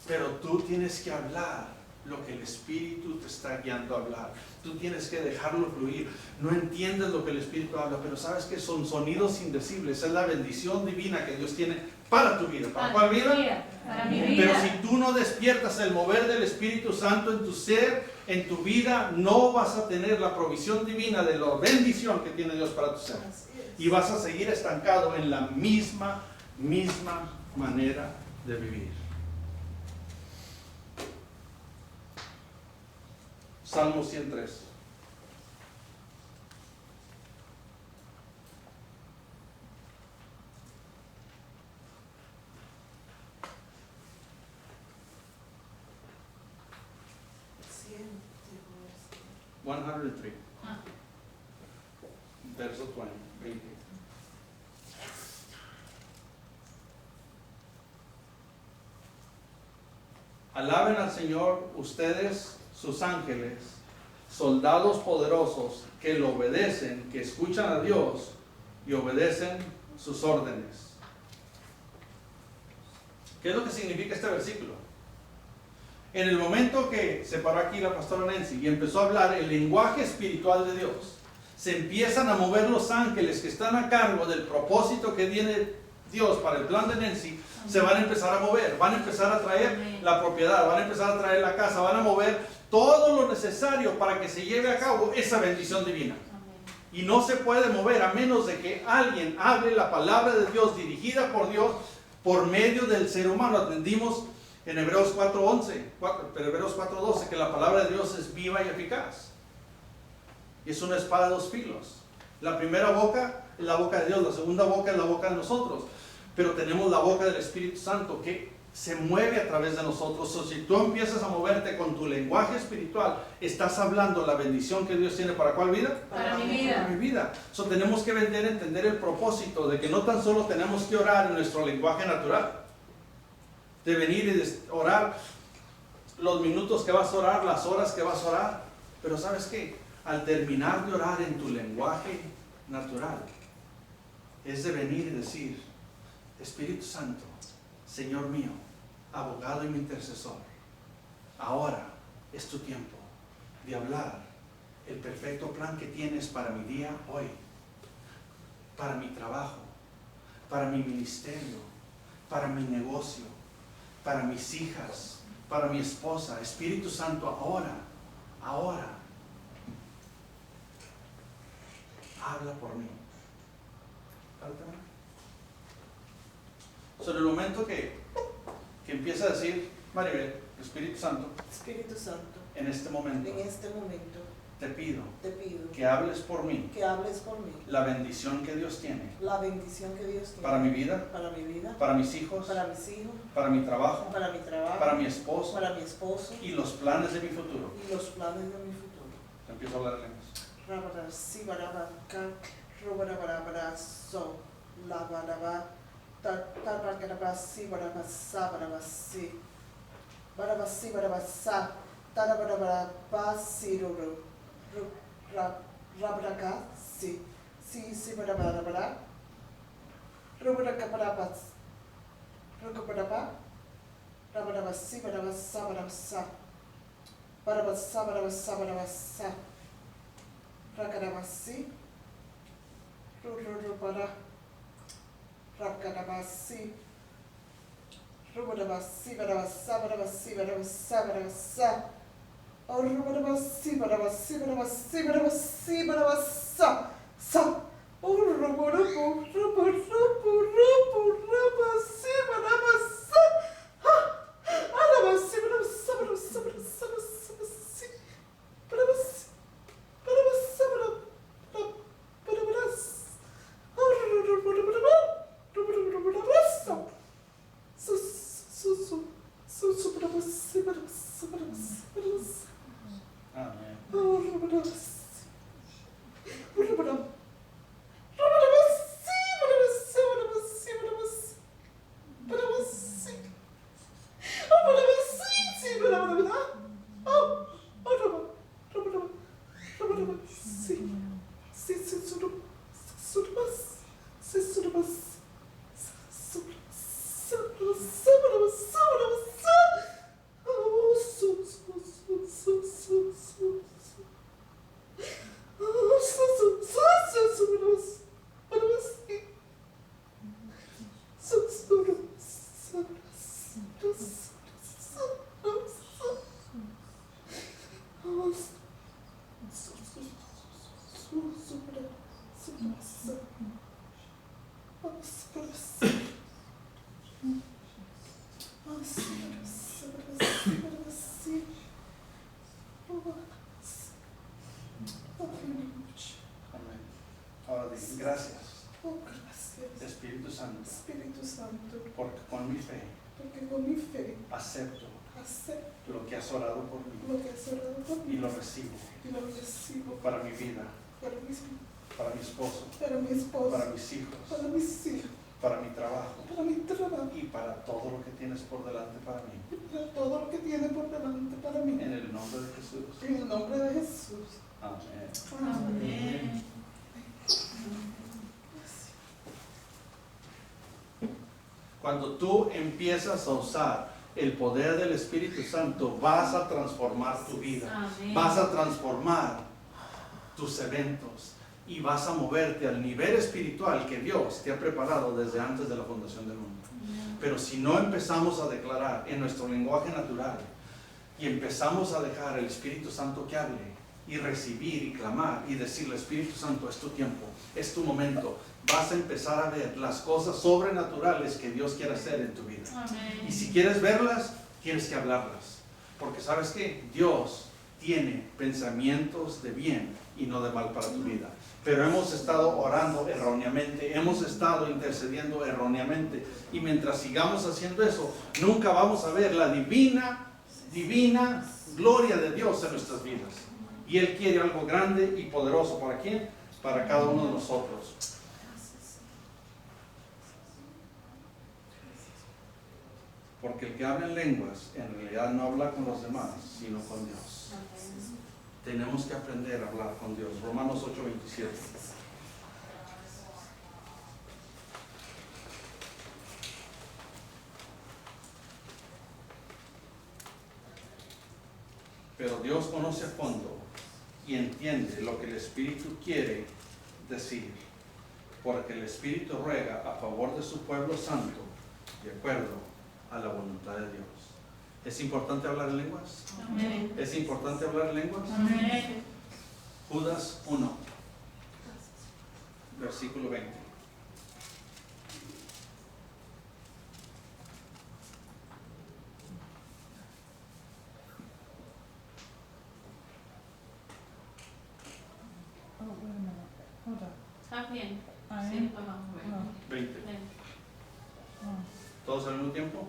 Pero tú tienes que hablar lo que el Espíritu te está guiando a hablar. Tú tienes que dejarlo fluir. No entiendes lo que el Espíritu habla, pero sabes que son sonidos indecibles. Es la bendición divina que Dios tiene para tu vida. ¿Para cuál vida? Para mi vida. Pero si tú no no despiertas el mover del Espíritu Santo en tu ser, en tu vida, no vas a tener la provisión divina de la bendición que tiene Dios para tu ser. Así es. Y vas a seguir estancado en la misma manera de vivir. Salmo 103. Siente, 103. Ah. Verso 20. Alaben al Señor ustedes, sus ángeles, soldados poderosos que lo obedecen, que escuchan a Dios y obedecen sus órdenes. ¿Qué es lo que significa este versículo? En el momento que se paró aquí la pastora Nancy y empezó a hablar el lenguaje espiritual de Dios, se empiezan a mover los ángeles que están a cargo del propósito que tiene Dios para el plan de Nancy. Se van a empezar a mover, van a empezar a traer la propiedad, van a empezar a traer la casa, van a mover todo lo necesario para que se lleve a cabo esa bendición divina. Y no se puede mover a menos de que alguien hable la palabra de Dios dirigida por Dios por medio del ser humano. Atendimos en Hebreos 4:12 que la palabra de Dios es viva y eficaz. Y es una espada de dos filos. La primera boca es la boca de Dios, la segunda boca es la boca de nosotros. Pero tenemos la boca del Espíritu Santo que se mueve a través de nosotros. O si tú empiezas a moverte con tu lenguaje espiritual, estás hablando la bendición que Dios tiene para ¿cuál vida? Para mi Para vida. mi vida. So, tenemos que entender el propósito de que no tan solo tenemos que orar en nuestro lenguaje natural, de venir y de orar los minutos que vas a orar, las horas que vas a orar, pero ¿sabes qué? Al terminar de orar en tu lenguaje natural, es de venir y decir: Espíritu Santo, Señor mío, abogado y mi intercesor, ahora es tu tiempo de hablar el perfecto plan que tienes para mi día hoy, para mi trabajo, para mi ministerio, para mi negocio, para mis hijas, para mi esposa. Espíritu Santo, ahora, habla por mí. Sobre el momento que empieza a decir Maribel, Espíritu Santo, Espíritu Santo, en este momento en este momento te pido te pido que hables por mí que hables por mí la bendición que Dios tiene la bendición que Dios tiene para mi vida, para mi vida, para mis hijos, para mis hijos, para mi trabajo, para mi trabajo, para mi esposo para mi esposo y los planes de mi futuro. y los planes de mi futuro. Empiezo a hablar en lenguas. Rabara, si baraba, can, robara, barabara, so, la baraba, tabaraba, si baraba, sa, baraba, si, baraba, si, baraba, sa, tarabaraba, si, roro, rabaraka, si, si, baraba, baraba, robaraka, baraba, rokabaraba, rabaraba, si, baraba, sa, baraba, sa, baraba, sa, baraba, sa, baraba, sa. Rakadabasi, Rurubara, Rakadabasi, Rubadabasi, Badabasa, Badabasi, Badabasa, Badabasa, Oh, Rubadabasi, Badabasi, Badabasi, Badabasi, Badabasa, Sa, Oh, Ruburubu, Rabasi, Badabasa, Adabasi, Badabasa, Badabasa, Badabasa, Badabasi. Amén. acepto acepto lo que has orado por mí lo que has orado por y mí lo recibo y lo recibo para mi vida, para mi esposo, esposo, para mis hijos, para mis hijos, para mi trabajo para mi trabajo, y para todo lo que tienes por delante para mí. para todo lo que tiene por delante para mí. En el nombre de Jesús. En el nombre de Jesús. Amén. Amén. Cuando tú empiezas a usar el poder del Espíritu Santo, vas a transformar tu vida. Amén. Vas a transformar tus eventos y vas a moverte al nivel espiritual que Dios te ha preparado desde antes de la fundación del mundo. Pero si no empezamos a declarar en nuestro lenguaje natural y empezamos a dejar el Espíritu Santo que hable y recibir y clamar y decirle, Espíritu Santo, es tu tiempo, es tu momento, vas a empezar a ver las cosas sobrenaturales que Dios quiere hacer en tu vida. Amén. Y si quieres verlas, tienes que hablarlas. Porque sabes que Dios tiene pensamientos de bien y no de mal para tu vida. Pero hemos estado orando erróneamente, hemos estado intercediendo erróneamente. Y mientras sigamos haciendo eso, nunca vamos a ver la divina gloria de Dios en nuestras vidas. Y Él quiere algo grande y poderoso. ¿Para quién? Para cada uno de nosotros. Porque el que habla en lenguas en realidad no habla con los demás, sino con Dios. Tenemos que aprender a hablar con Dios. Romanos 8:27. Pero Dios conoce a fondo y entiende lo que el Espíritu quiere decir, porque el Espíritu ruega a favor de su pueblo santo, de acuerdo a la voluntad de Dios. ¿Es importante hablar en lenguas? Amén. ¿Es importante hablar en lenguas? Amén. Judas 1, versículo 20. Oh, wait a minute. Hold on. ¿Está bien? I Sí, am. vamos. 20. Oh. ¿Todos al mismo tiempo?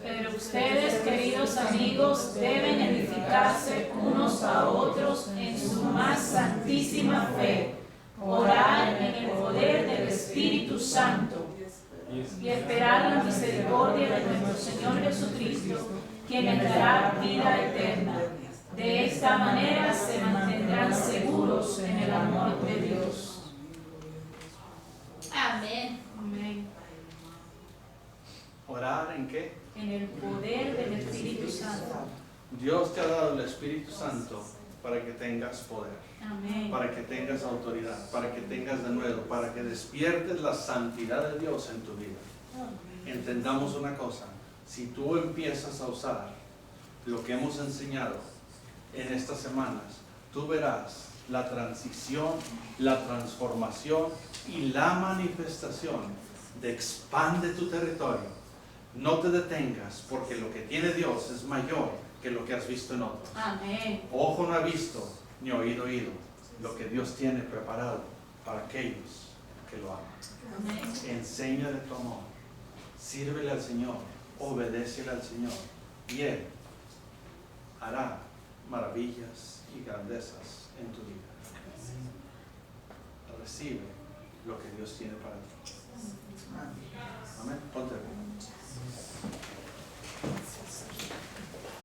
Pero ustedes, queridos amigos, deben edificarse unos a otros en su más santísima fe, orar en el poder del Espíritu Santo y esperar la misericordia de nuestro Señor Jesucristo, quien les dará vida eterna. De esta manera se mantendrán seguros en el amor de Dios. Amén. Amén. ¿Orar en qué? En el poder del Espíritu Santo. Dios te ha dado el Espíritu Santo para que tengas poder, Amén. para que tengas autoridad, para que tengas denuedo, para que despiertes la santidad de Dios en tu vida. Entendamos una cosa, si tú empiezas a usar lo que hemos enseñado en estas semanas, tú verás la transición, la transformación y la manifestación de expande tu territorio. No te detengas, porque lo que tiene Dios es mayor que lo que has visto en otros. Amén. Ojo no ha visto, ni oído oído, lo que Dios tiene preparado para aquellos que lo aman. Amén. Enséñale tu amor, sírvele al Señor, obedécele al Señor, y Él hará maravillas y grandezas en tu vida. Recibe lo que Dios tiene para ti. Amén.